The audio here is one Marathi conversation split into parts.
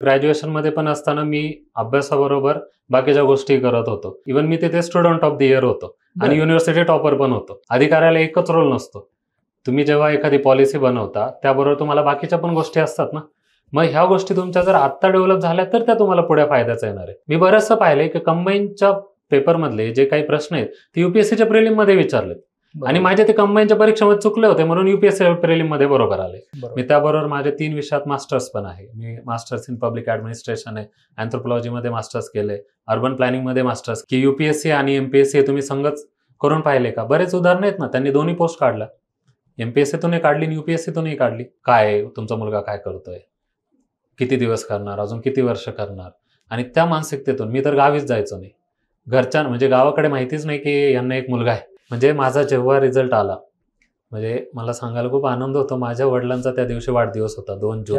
ग्रॅज्युएशनमध्ये पण असताना मी अभ्यासाबरोबर बाकीच्या गोष्टी करत होतो. इव्हन मी तिथे स्टुडंट ऑफ द इयर होतो आणि युनिव्हर्सिटी टॉपर पण होतो. अधिकाऱ्याला एकच रोल नसतो. तुम्ही जेव्हा एखादी पॉलिसी बनवता त्याबरोबर तुम्हाला बाकीच्या पण गोष्टी असतात ना. मग ह्या गोष्टी तुमच्या जर आत्ता डेव्हलप झाल्या तर त्या तुम्हाला पुढे फायद्याचा येणार आहे. मी बरंचसं पाहिलंय की कंबाईनच्या पेपरमधले जे काही प्रश्न आहेत ते युपीएससीच्या प्रिलिममध्ये विचारलेत आणि माझे ते कंबाईनच्या परीक्षेमध्ये चुकले होते म्हणून युपीएससी प्रिलिममध्ये बरोबर आले. मी त्याबरोबर माझे 3 विषयात मास्टर्स पण आहे. मी मास्टर्स इन पब्लिक ऍडमिनिस्ट्रेशन आहे, अँथ्रोपॉलॉजीमध्ये मास्टर्स केले, अर्बन प्लॅनिंगमध्ये मास्टर्स. की युपीएससी आणि एमपीएससी तुम्ही संगत करून पाहिले का? बरेच उदाहरण आहेत ना. त्यांनी दोन्ही पोस्ट काढल्या, एमपीएससीतूनही काढली आणि युपीएससीतूनही काढली. काय तुमचा मुलगा काय करतोय, किती दिवस करणार, अजून किती वर्ष करणार, आणि त्या मानसिकतेतून मी तर गावीच जायचो नाही. म्हणजे गावाकडे माहितीच नाही की यांना एक मुलगा आहे. म्हणजे माझा जेव्हा रिझल्ट आला, म्हणजे मला सांगायला खूप आनंद होतो. माझ्या वडिलांचा त्या दिवशी वाढदिवस होता, 2 जून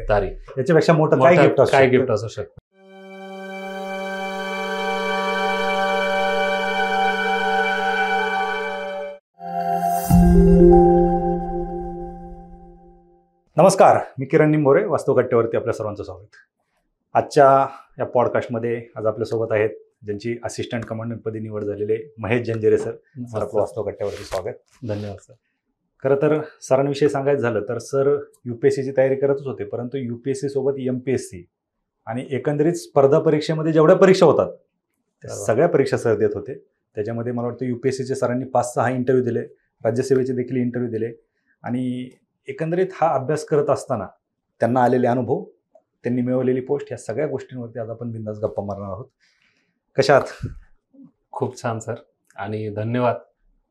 तारीख. याच्यापेक्षा मोठं काय गिफ्ट असू शकतं. नमस्कार, मी किरण निंबोरे, वास्तवकट्ट्यावरती आपल्या सर्वांचं स्वागत. आजच्या या पॉडकास्टमध्ये आज आपल्यासोबत आहेत ज्यांची असिस्टंट कमांडंटपदी निवड झालेले महेश जंजिरे सर. आपलं वास्तवकट्ट्यावरती स्वागत. धन्यवाद सर. खरं तर सरांविषयी सांगायचं झालं तर सर युपीएससीची तयारी करतच होते, परंतु युपीएससी सोबत एमपीएससी आणि एकंदरीत स्पर्धा परीक्षेमध्ये जेवढ्या परीक्षा होतात त्या सगळ्या परीक्षा सर देत होते. त्याच्यामध्ये मला वाटतं युपीएससीचे सरांनी 5-6 इंटरव्ह्यू दिले, राज्यसेवेचे देखील इंटरव्ह्यू दिले आणि एकंदरीत हा अभ्यास करत असताना त्यांना आलेले अनुभव, त्यांनी मिळवलेली पोस्ट, या सगळ्या गोष्टींवरती आज आपण बिंदास गप्पा मारणार आहोत. कशा आहात? खूप छान सर, आणि धन्यवाद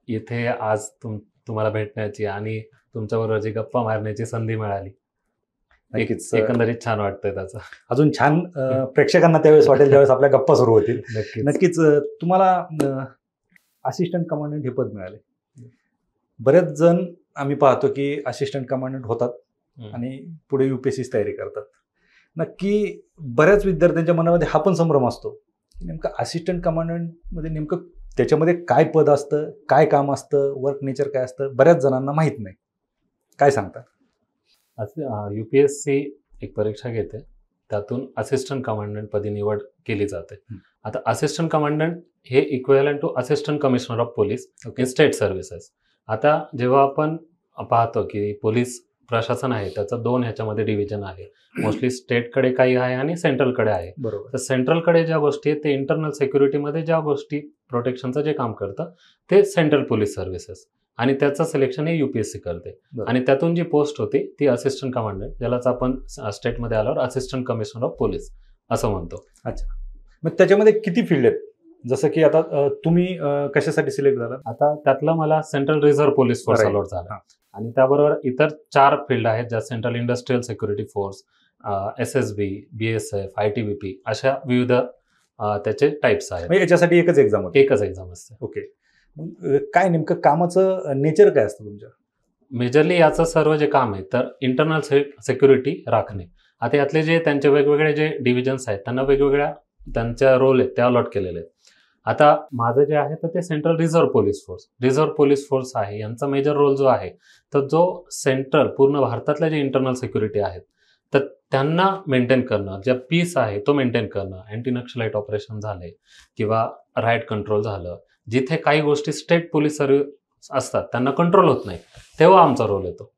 इथे आज तुम्हाला भेटण्याची आणि तुमच्याबरोबर जी गप्पा मारण्याची संधी मिळाली. नक्कीच एकंदरीत छान वाटतंय त्याचं. अजून छान प्रेक्षकांना त्यावेळेस वाटेल ज्यावेळेस आपल्या गप्पा सुरू होतील. नक्कीच तुम्हाला असिस्टंट कमांडंट हे पद मिळाले. बरेच जण आम्ही पाहतो की असिस्टंट कमांडंट होतात आणि पुढे युपीएससीची तयारी करतात. नक्की बऱ्याच विद्यार्थ्यांच्या मनामध्ये हा पण संभ्रम असतो की नेमकं असिस्टंट कमांडंटमध्ये नेमकं त्याच्यामध्ये काय पद असतं, काय काम असतं, वर्क नेचर काय असतं, बऱ्याच जणांना माहीत नाही. काय सांगता? युपीएससी एक परीक्षा घेते, त्यातून असिस्टंट कमांडंट पदी निवड केली जाते. आता असिस्टंट कमांडंट हे equivalent to assistant commissioner of police in state services. आता जेव्हा आपण पाहतो की पोलीस प्रशासन आहे त्याचं 2 ह्याच्यामध्ये डिव्हिजन आहे. मोस्टली स्टेटकडे काही आहे आणि सेंट्रलकडे आहे. बरोबर. तर सेंट्रलकडे ज्या गोष्टी आहेत ते इंटरनल सिक्युरिटीमध्ये ज्या गोष्टी प्रोटेक्शनचं जे काम करतं ते सेंट्रल पोलीस सर्व्हिसेस, आणि त्याचं सिलेक्शन हे युपीएससी करते. आणि त्यातून जी पोस्ट होती ती असिस्टंट कमांडंट, ज्यालाच आपण स्टेटमध्ये आल्यावर असिस्टंट कमिशनर ऑफ पोलीस असं म्हणतो. अच्छा, मग त्याच्यामध्ये किती फील्ड आहेत? जसं की आता तुम्ही कशासाठी सिलेक्ट झाला? आता त्यातलं मला central reserve police force allot झाला आणि त्याबरोबर इतर 4 फील्ड आहेत ज्या central industrial security force, SSB, BSF, ITBP अशा विविध त्याचे टाइप्स आहेत. याच्यासाठी एकच एक्झाम होती? एकच एक्झाम असते. ओके. काय नेमकं कामाचं नेचर काय असतं तुमच्या? मेजरली याचं सर्व जे काम आहे तर इंटरनल सिक्युरिटी राखणे. आता यातले जे त्यांचे वेगवेगळे जे डिव्हिजन्स आहेत त्यांना वेगवेगळ्या त्यांच्या रोल आहेत ते अलॉट केलेले आहेत. आता माझं जे आहे तर ते सेंट्रल रिझर्व्ह पोलीस फोर्स आहे. यांचा मेजर रोल जो आहे तर जो सेंट्रल पूर्ण भारतातल्या जे इंटरनल सिक्युरिटी आहेत तर त्यांना मेंटेन करणं, ज्या पीस आहे तो मेंटेन करणं, अँटी नक्षलाईट ऑपरेशन झाले किंवा राईट कंट्रोल झालं, जिथे काही गोष्टी स्टेट पोलीस सर्व्हिस असतात त्यांना कंट्रोल होत नाही तेव्हा आमचा रोल येतो.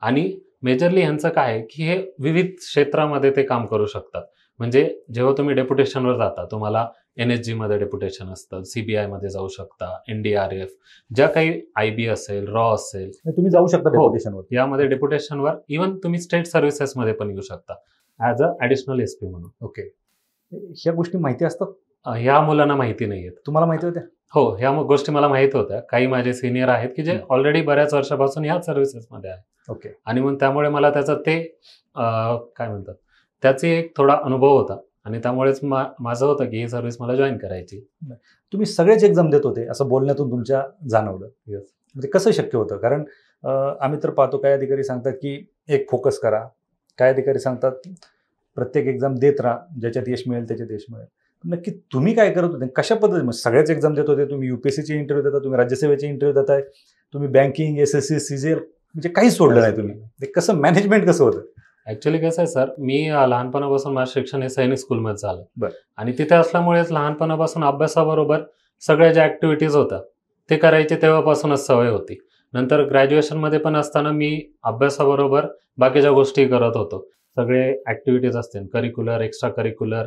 आणि मेजरली ह्यांचं काय आहे की हे विविध क्षेत्रामध्ये ते काम करू शकतात. म्हणजे जेव्हा तुम्ही डेप्युटेशनवर जाता तुम्हाला NSG मध्ये डेप्युटेशन असतं, CBI मध्ये जाऊ शकता, NDRF, ज्या काही IB असेल, रॉ असेल, तुम्ही जाऊ शकता डेप्युटेशनवर. यामध्ये डेप्युटेशनवर इव्हन तुम्ही स्टेट सर्व्हिसेसमध्ये पण येऊ शकता ॲज अ ॲडिशनल SP म्हणून. ओके. ह्या गोष्टी माहिती असतात? ह्या मुलांना माहिती नाही आहेत. तुम्हाला माहिती होत्या? हो, ह्या गोष्टी मला माहित होत्या. काही माझे सिनियर आहेत की जे ऑलरेडी बऱ्याच वर्षापासून ह्या सर्व्हिसेसमध्ये आहेत. ओके. आणि मग त्यामुळे मला त्याचा ते काय म्हणतात त्याचा एक थोडा अनुभव होता आणि त्यामुळेच माझं होतं की ही सर्व्हिस मला जॉईन करायची. तुम्ही सगळेच एक्झाम देत होते असं बोलण्यातून तुमच्या जाणवलं. म्हणजे कसं शक्य होतं? कारण आम्ही तर पाहतो काही अधिकारी सांगतात की एक फोकस करा, काही अधिकारी सांगतात प्रत्येक एक्झाम देत राहा, ज्याच्यात यश मिळेल त्याच्यात यश मिळेल. नक्की तुम्ही काय करत होते? कशा पद्धतीने सगळ्याच एक्झाम देत होते? तुम्ही युपीएससीचे इंटरव्ह्यू देता, तुम्ही राज्यसेवेचे इंटरव्ह्यू देताय, तुम्ही बँकिंग, SSC, CGL, म्हणजे काहीच सोडलं नाही तुम्ही. कसं मॅनेजमेंट कसं होतं? ऍक्च्युली कसं आहे सर, मी लहानपणापासून माझं शिक्षण हे सैनिक स्कूलमध्ये झालं. बरं. आणि तिथे असल्यामुळेच लहानपणापासून अभ्यासाबरोबर सगळ्या ज्या ऍक्टिव्हिटीज होत्या ते करायची तेव्हापासूनच सवय होती. नंतर ग्रॅज्युएशनमध्ये पण असताना मी अभ्यासाबरोबर बाकीच्या गोष्टी करत होतो. सगळे ऍक्टिव्हिटीज असतील, करिक्युलर, एक्स्ट्रा करिक्युलर,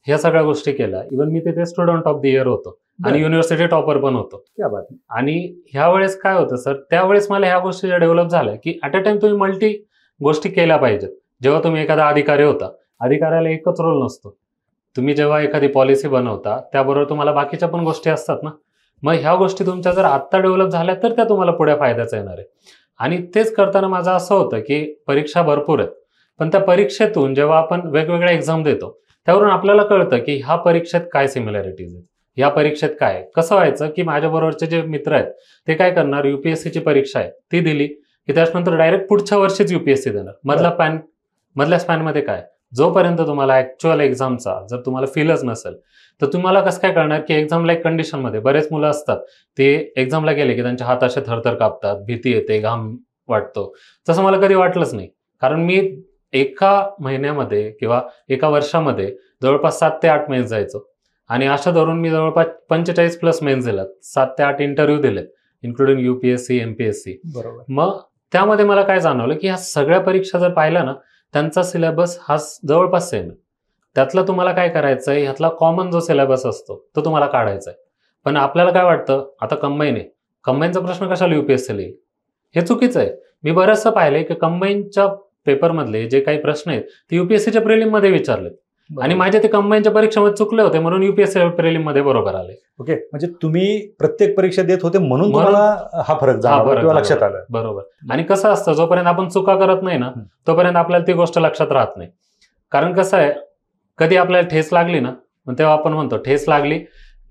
ह्या सगळ्या गोष्टी केल्या. इव्हन मी तिथे स्टुडंट ऑफ द इयर होतो आणि युनिव्हर्सिटी टॉपर पण होतो. क्या बात आहे. आणि ह्या वेळेस काय होतं सर, त्यावेळेस मला ह्या गोष्टी ज्या डेव्हलप झाल्या की ॲट अ टाइम तुम्ही मल्टी गोष्टी केल्या पाहिजेत. जेव्हा तुम्ही एखादा अधिकारी होता, अधिकाऱ्याला एकच रोल नसतो. तुम्ही जेव्हा एखादी पॉलिसी बनवता त्याबरोबर तुम्हाला बाकीच्या पण गोष्टी असतात ना. मग ह्या गोष्टी तुमच्या जर आत्ता डेव्हलप झाल्या तर त्या तुम्हाला पुढे फायद्याचा येणार आहे. आणि तेच करताना माझं असं होतं की परीक्षा भरपूर आहेत, पण त्या परीक्षेतून जेव्हा आपण वेगवेगळ्या एक्झाम देतो त्यावरून आपल्याला कळतं की ह्या परीक्षेत काय सिमिलॅरिटीज आहेत, ह्या परीक्षेत काय आहे. कसं व्हायचं की माझ्याबरोबरचे जे मित्र आहेत ते काय करणार, युपीएससीची परीक्षा आहे ती दिली की त्याच्यानंतर डायरेक्ट पुढच्या वर्षीच युपीएससी देणार. मधल्या स्पॅनमध्ये काय, जोपर्यंत तुम्हाला ऍक्च्युअल एक्झामचा जर तुम्हाला फीलच नसेल तर तुम्हाला कसं काय कळणार की एक्झामला एक कंडिशनमध्ये बरेच मुलं असतात ते एक्झामला गेले की त्यांच्या हात असे थरथर कापतात, भीती येते, घाम वाटतो. तसं मला कधी वाटलंच नाही. कारण मी एका महिन्यामध्ये किंवा एका वर्षामध्ये जवळपास 7 ते 8 मेन्स जायचो. आणि अशा धरून मी जवळपास 45+ मेन्स दिल्यात, 7 ते 8 इंटरव्ह्यू दिलेत, इन्क्लुडिंग युपीएससी, एमपीएससी. बरोबर. मग त्यामध्ये मला काय जाणवलं की ह्या सगळ्या परीक्षा जर पाहिल्या ना, त्यांचा सिलेबस हा जवळपास सेम आहे. त्यातलं तुम्हाला काय करायचं आहे, ह्यातला कॉमन जो सिलेबस असतो तो तुम्हाला काढायचा आहे. पण आपल्याला काय वाटतं, आता कंबाईन आहे, कंबाईनचा प्रश्न कशाला युपीएससी येईल, हे चुकीचं आहे. मी बरंचसं पाहिलंय की कंबाईनच्या पेपरमधले जे काही प्रश्न आहेत ते युपीएससीच्या प्रिलिममध्ये विचारलेत आणि माझे ते कंबाईनच्या परीक्षेमध्ये चुकले होते म्हणून युपीएससी प्रिलिममध्ये बरोबर आले. ओके, म्हणजे तुम्ही प्रत्येक परीक्षा देत होते म्हणून तुम्हाला हा फरक जाणवला किंवा लक्षात आलं. बरोबर. आणि कसं असतं, जोपर्यंत आपण चुका करत नाही ना तोपर्यंत आपल्याला ती गोष्ट लक्षात राहत नाही. कारण कसं आहे, कधी आपल्याला ठेस लागली ना मग तेव्हा आपण म्हणतो ठेस लागली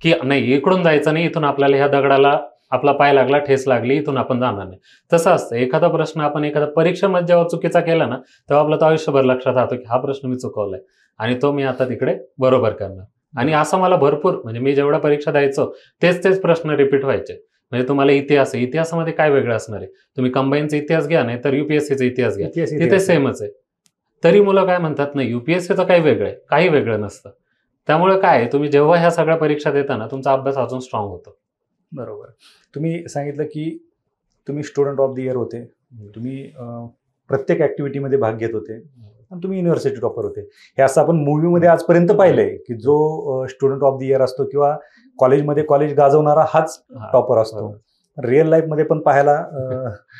की नाही इकडून जायचं नाही, इथून आपल्याला ह्या दगडाला आपला पाय लागला, ठेस लागली, इथून आपण जाणार नाही. तसं असतं, एखादा प्रश्न आपण एखाद्या परीक्षेमध्ये जेव्हा चुकीचा केला ना तेव्हा आपलं तो आयुष्यभर लक्षात राहतो की हा प्रश्न मी चुकवलाय आणि तो मी आता तिकडे बरोबर करणार. आणि असं मला भरपूर, म्हणजे मी जेवढ्या परीक्षा द्यायचो तेच प्रश्न रिपीट व्हायचे. म्हणजे तुम्हाला इतिहासामध्ये काय वेगळं असणार आहे, तुम्ही कंबाईनचा इतिहास घ्या नाही तर युपीएससीचा इतिहास घ्या, तिथे सेमच आहे. तरी मुलं काय म्हणतात, नाही युपीएससीचं काही वेगळं आहे, काही वेगळं नसतं. त्यामुळे काय, तुम्ही जेव्हा ह्या सगळ्या परीक्षा देता तुमचा अभ्यास अजून स्ट्रॉंग होतो. बरोबर. तुम्ही सांगितलं की तुम्ही स्टुडंट ऑफ द इयर होते, तुम्ही प्रत्येक ऍक्टिव्हिटीमध्ये भाग घेत होते आणि तुम्ही युनिव्हर्सिटी टॉपर होते. हे असं आपण मूव्हीमध्ये आजपर्यंत पाहिलंय की जो स्टुडंट ऑफ द इयर असतो किंवा कॉलेजमध्ये कॉलेज गाजवणारा हाच टॉपर असतो. रिअल लाईफमध्ये पण पाहायला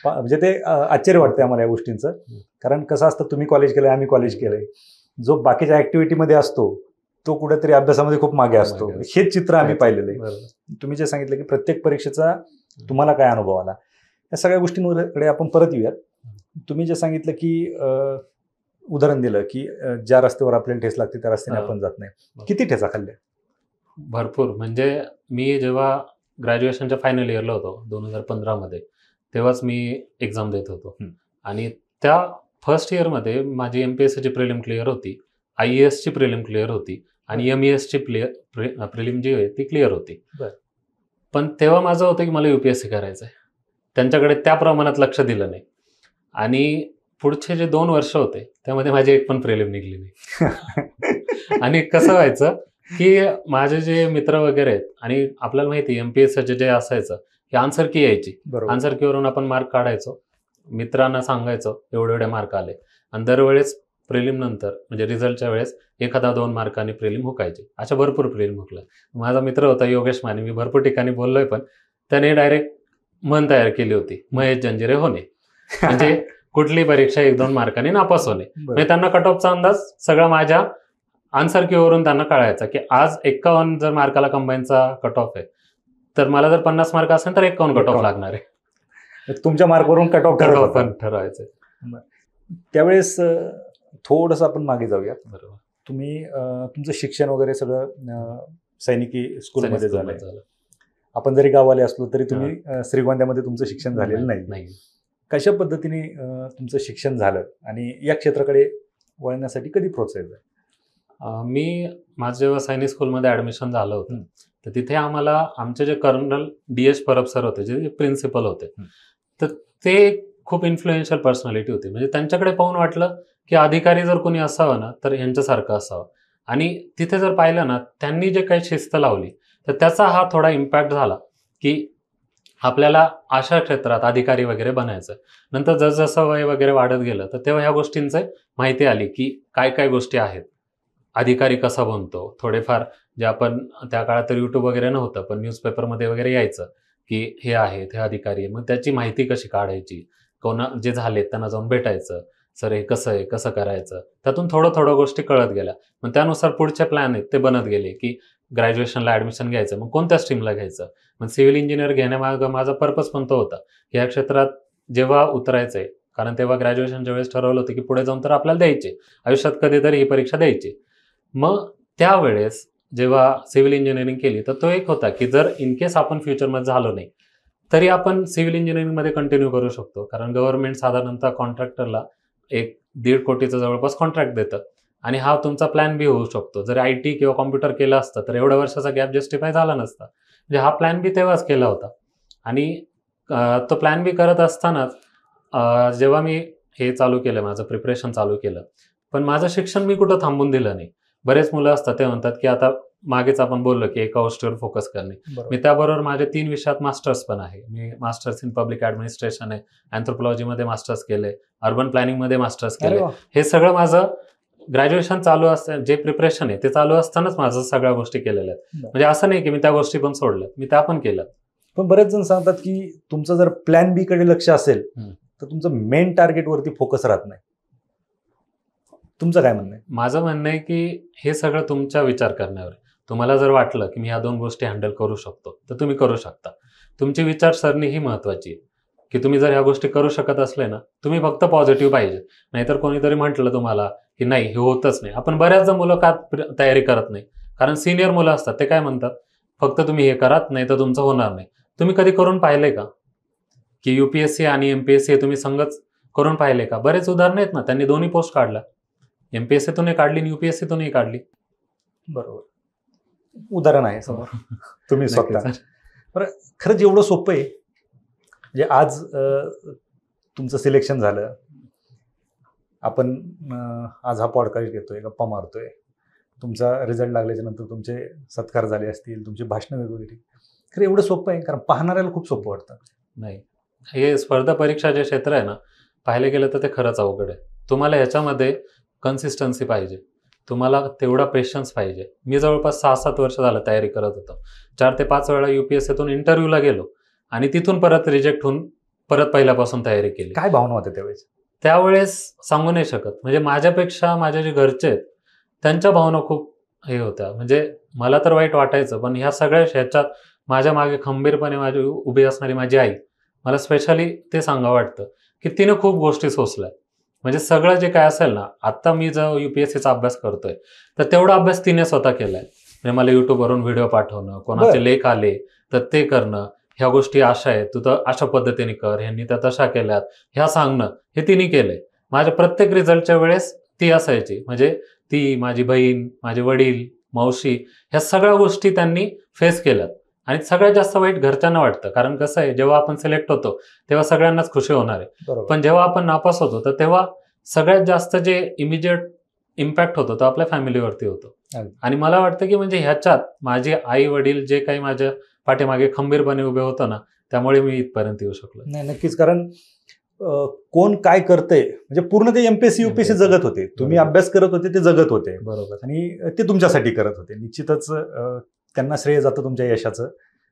म्हणजे ते आश्चर्य वाटतंय आम्हाला या गोष्टींचं. कारण कसं असतं, तुम्ही कॉलेज केलंय, आम्ही कॉलेज केलंय, जो बाकीच्या ऍक्टिव्हिटीमध्ये असतो तो कुठेतरी अभ्यासामध्ये खूप मागे असतो. हे चित्र आम्ही पाहिलेलं आहे. तुम्ही जे सांगितलं की प्रत्येक परीक्षेचा तुम्हाला काय अनुभव आला, या सगळ्या गोष्टींकडे आपण परत येऊयात. तुम्ही जे सांगितलं की उदाहरण दिलं की ज्या रस्त्यावर आपल्याला ठेस लागते त्या रस्त्याने आपण जात नाही, किती ठेचा खाल्ल्या? भरपूर. म्हणजे मी जेव्हा ग्रॅज्युएशनच्या फायनल इयरला होतो 2015 तेव्हाच मी एक्झाम देत होतो. आणि त्या फर्स्ट इयरमध्ये माझी एमपीएससीची प्रिलिम क्लिअर होती, आयईएसची प्रिलिम क्लिअर होती आणि एमईएसची प्रिलिम जी आहे ती क्लिअर होती. पण तेव्हा माझं होतं की मला युपीएससी करायचं आहे. त्यांच्याकडे त्या प्रमाणात लक्ष दिलं नाही आणि पुढचे जे 2 वर्ष होते त्यामध्ये माझी एक पण प्रिलिम निघली नाही. आणि कसं व्हायचं की माझे जे मित्र वगैरे आहेत, आणि आपल्याला माहिती एमपीएससीचे जे असायचं की आन्सर की यायची, आन्सर कीवरून आपण मार्क काढायचो, मित्रांना सांगायचो एवढे मार्क आले, आणि दरवेळेस प्रिलिम नंतर म्हणजे रिझल्टच्या वेळेस 1-2 मार्कांनी प्रिलिम हुकायचे. अशा भरपूर प्रिलिम हुकलं. माझा मित्र होता योगेश माने, मी भरपूर ठिकाणी बोललोय, पण त्याने डायरेक्ट मन तयार केली होती, महेश जंजिरे होणे. म्हणजे कुठली परीक्षा 1-2 मार्कांनी नापास होणे. म्हणजे त्यांना कट ऑफचा अंदाज सगळा माझ्या आन्सर कीवरून त्यांना कळायचा की आज 51 जर मार्काला कंबाईनचा कट ऑफ आहे तर मला जर 50 मार्क असेल तर 51 कट ऑफ लागणार आहे. तुमच्या मार्कवरून कट ऑफ पण ठरवायचं. त्यावेळेस थोडंसं आपण मागे जाऊया. बरोबर. तुम्ही तुमचं शिक्षण वगैरे सगळं सैनिकी स्कूलमध्ये झालं. आपण जरी गावाले असलो तरी तुम्ही श्रीगोंद्यामध्ये तुमचं शिक्षण झालेलं नाही. कशा पद्धतीने तुमचं शिक्षण झालं आणि या क्षेत्राकडे वळण्यासाठी कधी प्रोत्साहित झालं? मी माझं जेव्हा सैनिक स्कूलमध्ये ॲडमिशन झालं होतं तर तिथे आम्हाला आमचे जे कर्नल DS परब सर होते, जे प्रिन्सिपल होते, तर ते खूप इन्फ्लुएन्शियल पर्सनॅलिटी होती. म्हणजे त्यांच्याकडे पाहून वाटलं की अधिकारी जर कोणी असावं ना तर यांच्यासारखं असावं. आणि तिथे जर पाहिलं ना त्यांनी जे काही शिस्त लावली तर त्याचा हा थोडा इम्पॅक्ट झाला की आपल्याला अशा क्षेत्रात अधिकारी वगैरे बनायचं. नंतर जसजसं वय वगैरे वाढत गेलं तर तेव्हा ह्या गोष्टींचं माहिती आली की काय काय गोष्टी आहेत. अधिकारी कसा बनतो, थोडेफार जे आपण त्या काळात तर यूट्यूब वगैरे नव्हतं, पण न्यूजपेपरमध्ये वगैरे यायचं की हे आहेत, हे अधिकारी आहे. मग त्याची माहिती कशी काढायची, कोणा जे झालेत त्यांना जाऊन भेटायचं, सर हे कसं आहे, कसं करायचं. त्यातून थोडं गोष्टी कळत गेल्या. मग त्यानुसार पुढचे प्लॅन आहेत ते बनत गेले की ग्रॅज्युएशनला ॲडमिशन घ्यायचं, मग कोणत्या स्ट्रीमला घ्यायचं. मग सिव्हिल इंजिनिअर घेण्यामागं माझा पर्पज पण तो होता की या क्षेत्रात जेव्हा उतरायचंय, कारण तेव्हा ग्रॅज्युएशनच्या वेळेस ठरवलं होतं की पुढे जाऊन तर आपल्याला द्यायचे, आयुष्यात कधीतरी ही परीक्षा द्यायची. मग त्यावेळेस जेव्हा सिव्हिल इंजिनिअरिंग केली तर तो एक होता की जर इन केस आपण फ्युचरमध्ये झालो नाही तरी आपण सिव्हिल इंजिनिअरिंगमध्ये कंटिन्यू करू शकतो. कारण गव्हर्नमेंट साधारणतः कॉन्ट्रॅक्टरला 1-1.5 कोटीचं जवळपास कॉन्ट्रॅक्ट देतं आणि हा तुमचा प्लॅन बी होऊ शकतो. जर IT किंवा कॉम्प्युटर केलं असतं तर एवढ्या वर्षाचा गॅप जस्टिफाय झाला नसता. म्हणजे हा प्लॅन बी तेव्हाच केला होता. आणि तो प्लॅन बी करत असतानाच जेव्हा मी हे चालू केलं, माझं प्रिपरेशन चालू केलं, पण माझं शिक्षण मी कुठं थांबून दिलं नाही. बरेच मुलं असतात ते म्हणतात की आता मागेच आपण बोललो की एका गोष्टीवर फोकस करणे. मी त्याबरोबर माझे 3 विषयात मास्टर्स पण आहे. मी मास्टर्स इन पब्लिक ॲडमिनिस्ट्रेशन आहे, अँथ्रोपॉलॉजीमध्ये मास्टर्स केले, अर्बन प्लॅनिंगमध्ये मास्टर्स केले. हे सगळं माझं ग्रॅज्युएशन चालू असतं, जे प्रिपरेशन आहे ते चालू असतानाच माझं सगळ्या गोष्टी केलेल्या आहेत. म्हणजे असं नाही की मी त्या गोष्टी पण सोडल्यात, मी त्या पण केल्यात. पण बरेच जण सांगतात की तुमचं जर प्लॅन बी कडे लक्ष असेल तर तुमचं मेन टार्गेटवरती फोकस राहत नाही. तुमचं काय म्हणणं आहे? माझं म्हणणं आहे की हे सगळं तुमच्या विचार करण्यावर आहे. तुम्हाला जर वाटलं की मी ह्या 2 गोष्टी हँडल करू शकतो तर तुम्ही करू शकता. तुमची विचारसरणी ही महत्त्वाची आहे की तुम्ही जर ह्या गोष्टी करू शकत असले ना, तुम्ही फक्त पॉझिटिव्ह पाहिजे. नाहीतर कोणीतरी म्हटलं तुम्हाला की नाही हे होतच नाही. आपण बऱ्याचदा मुलं का तयारी करत नाही, कारण सिनियर मुलं असतात ते काय म्हणतात, फक्त तुम्ही हे करा नाही तर तुमचं होणार नाही. तुम्ही कधी करून पाहिलंय का की UPSC आणि MPSC तुम्ही संगच करून पाहिले का? बरेच उदाहरणं आहेत ना, त्यांनी दोन्ही पोस्ट काढल्या. MPSCतूनही काढली आणि UPSCतूनही काढली. बरोबर, उदाहरण आहे समोर. तुम्ही स्वतः बरं, खरंच एवढं सोपं आहे? म्हणजे आज तुमचं सिलेक्शन झालं, आपण आज हा पॉडकास्ट घेतोय, गप्पा मारतोय, तुमचा रिझल्ट लागल्याच्या नंतर तुमचे सत्कार झाले असतील, तुमची भाषणं वेगवेगळी. खरं एवढं सोपं आहे? कारण पाहणाऱ्याला खूप सोपं वाटतं. नाही, हे स्पर्धा परीक्षा जे क्षेत्र आहे ना, पाहिलं गेलं तर ते खरंच अवघड आहे. तुम्हाला ह्याच्यामध्ये कन्सिस्टन्सी पाहिजे, तुम्हाला तेवढा पेशन्स पाहिजे. मी जवळपास 6-7 वर्ष झालं तयारी करत होतो. 4 ते 5 वेळा UPSCतून इंटरव्ह्यूला गेलो आणि तिथून परत रिजेक्ट होऊन परत पहिल्यापासून तयारी केली. काय भावना होत्या त्यावेळेस? त्यावेळेस सांगू नाही शकत. म्हणजे माझ्यापेक्षा माझे जे घरचे आहेत त्यांच्या भावना खूप हे होत्या. म्हणजे मला तर वाईट वाटायचं, पण ह्या सगळ्या ह्याच्यात माझ्या मागे खंबीरपणे माझी उभी असणारी माझी आई, मला स्पेशली ते सांगावं वाटतं की तिने खूप गोष्टी सोसल्या. म्हणजे सगळं जे काय असेल ना, आत्ता मी जो UPSCचा अभ्यास करतोय तर तेवढा अभ्यास तिने स्वतः केलाय. म्हणजे मला YouTubeवरून व्हिडिओ पाठवणं, कोणाचे लेख आले तर ते करणं, ह्या गोष्टी अशा आहेत, तू तर अशा पद्धतीने कर, ह्यांनी त्या तशा केल्यात, ह्या सांगणं, हे तिने केलंय. माझ्या प्रत्येक रिझल्टच्या वेळेस ती असायची. म्हणजे ती, माझी बहीण, माझे वडील, मावशी, ह्या सगळ्या गोष्टी त्यांनी फेस केल्यात. आणि सगळ्यात जास्त वाईट घरच्यांना वाटतं, कारण कसं आहे, जेव्हा आपण सिलेक्ट होतो तेव्हा सगळ्यांनाच खुशी होणार आहे, पण जेव्हा आपण नापास होतो तर तेव्हा सगळ्यात जास्त जे इमिजिएट इम्पॅक्ट होतो तो आपल्या फॅमिलीवरती होतो. आणि मला वाटतं की म्हणजे ह्याच्यात माझे आई वडील जे काही माझ्या पाठीमागे खंबीरपणे उभे होतं ना, त्यामुळे मी इथपर्यंत येऊ शकलो. नाही, नक्कीच. कारण कोण काय करतंय, म्हणजे पूर्ण ते MPSC UPSC जगत होते, तुम्ही अभ्यास करत होते, ते जगत होते. बरोबर. आणि ते तुमच्यासाठी करत होते. निश्चितच त्यांना श्रेय जातं तुमच्या यशाचं,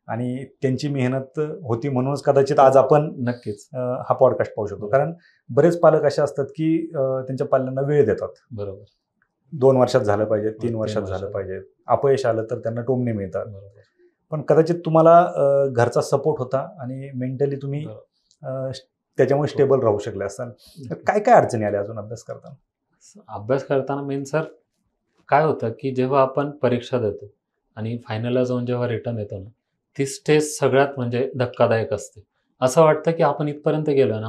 आणि त्यांची मेहनत होती म्हणूनच कदाचित आज आपण नक्कीच हा पॉडकास्ट पाहू शकतो. कारण बरेच पालक असे असतात की त्यांच्या पाल्यांना वेळ देतात. बरोबर. 2 वर्षात झालं पाहिजे, 3 वर्षात झालं पाहिजे. अपयश आलं तर त्यांना टोमणे मिळतात. पण कदाचित तुम्हाला घरचा सपोर्ट होता आणि मेंटली तुम्ही त्याच्यामुळे स्टेबल राहू शकले असाल. काय काय अडचणी आल्या अजून अभ्यास करताना? अभ्यास करताना मेन सर काय होतं की जेव्हा आपण परीक्षा देतो आणि फायनलला जाऊन जेव्हा रिटर्न येतो ना, ती स्टेज सगळ्यात म्हणजे धक्कादायक असते. असं वाटतं की आपण इथपर्यंत गेलो आणि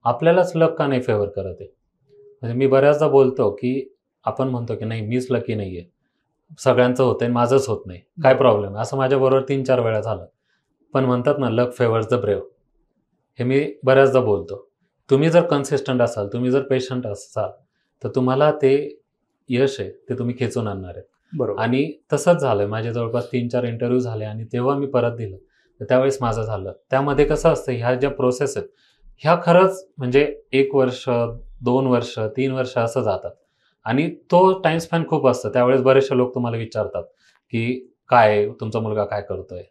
आपल्यालाच लक का नाही फेवर करत आहे. म्हणजे मी बऱ्याचदा बोलतो की आपण म्हणतो की नाही मीच लकी नाही आहे, सगळ्यांचं होतंय माझंच होत नाही, काय प्रॉब्लेम आहे. असं माझ्याबरोबर 3-4 वेळा झालं. पण म्हणतात ना, लक फेवर्स द ब्रेव, हे मी बऱ्याचदा बोलतो. तुम्ही जर कन्सिस्टंट असाल, तुम्ही जर पेशंट असाल, तर तुम्हाला ते यश आहे ते तुम्ही खेचून आणणार आहेत. बरोबर. आणि तसंच झालं. माझे जवळपास 3-4 इंटरव्ह्यू झाले आणि तेव्हा मी परत दिलं. तर त्यावेळेस माझं झालं. त्यामध्ये कसं असतं, ह्या ज्या प्रोसेस आहेत, ह्या खरंच म्हणजे 1 वर्ष, 2 वर्ष, 3 वर्ष असं जातात. आणि तो टाईम स्पॅन खूप असतं. त्यावेळेस बरेचसे लोक तुम्हाला विचारतात, की "काय तुमचा मुलगा काय करतोय?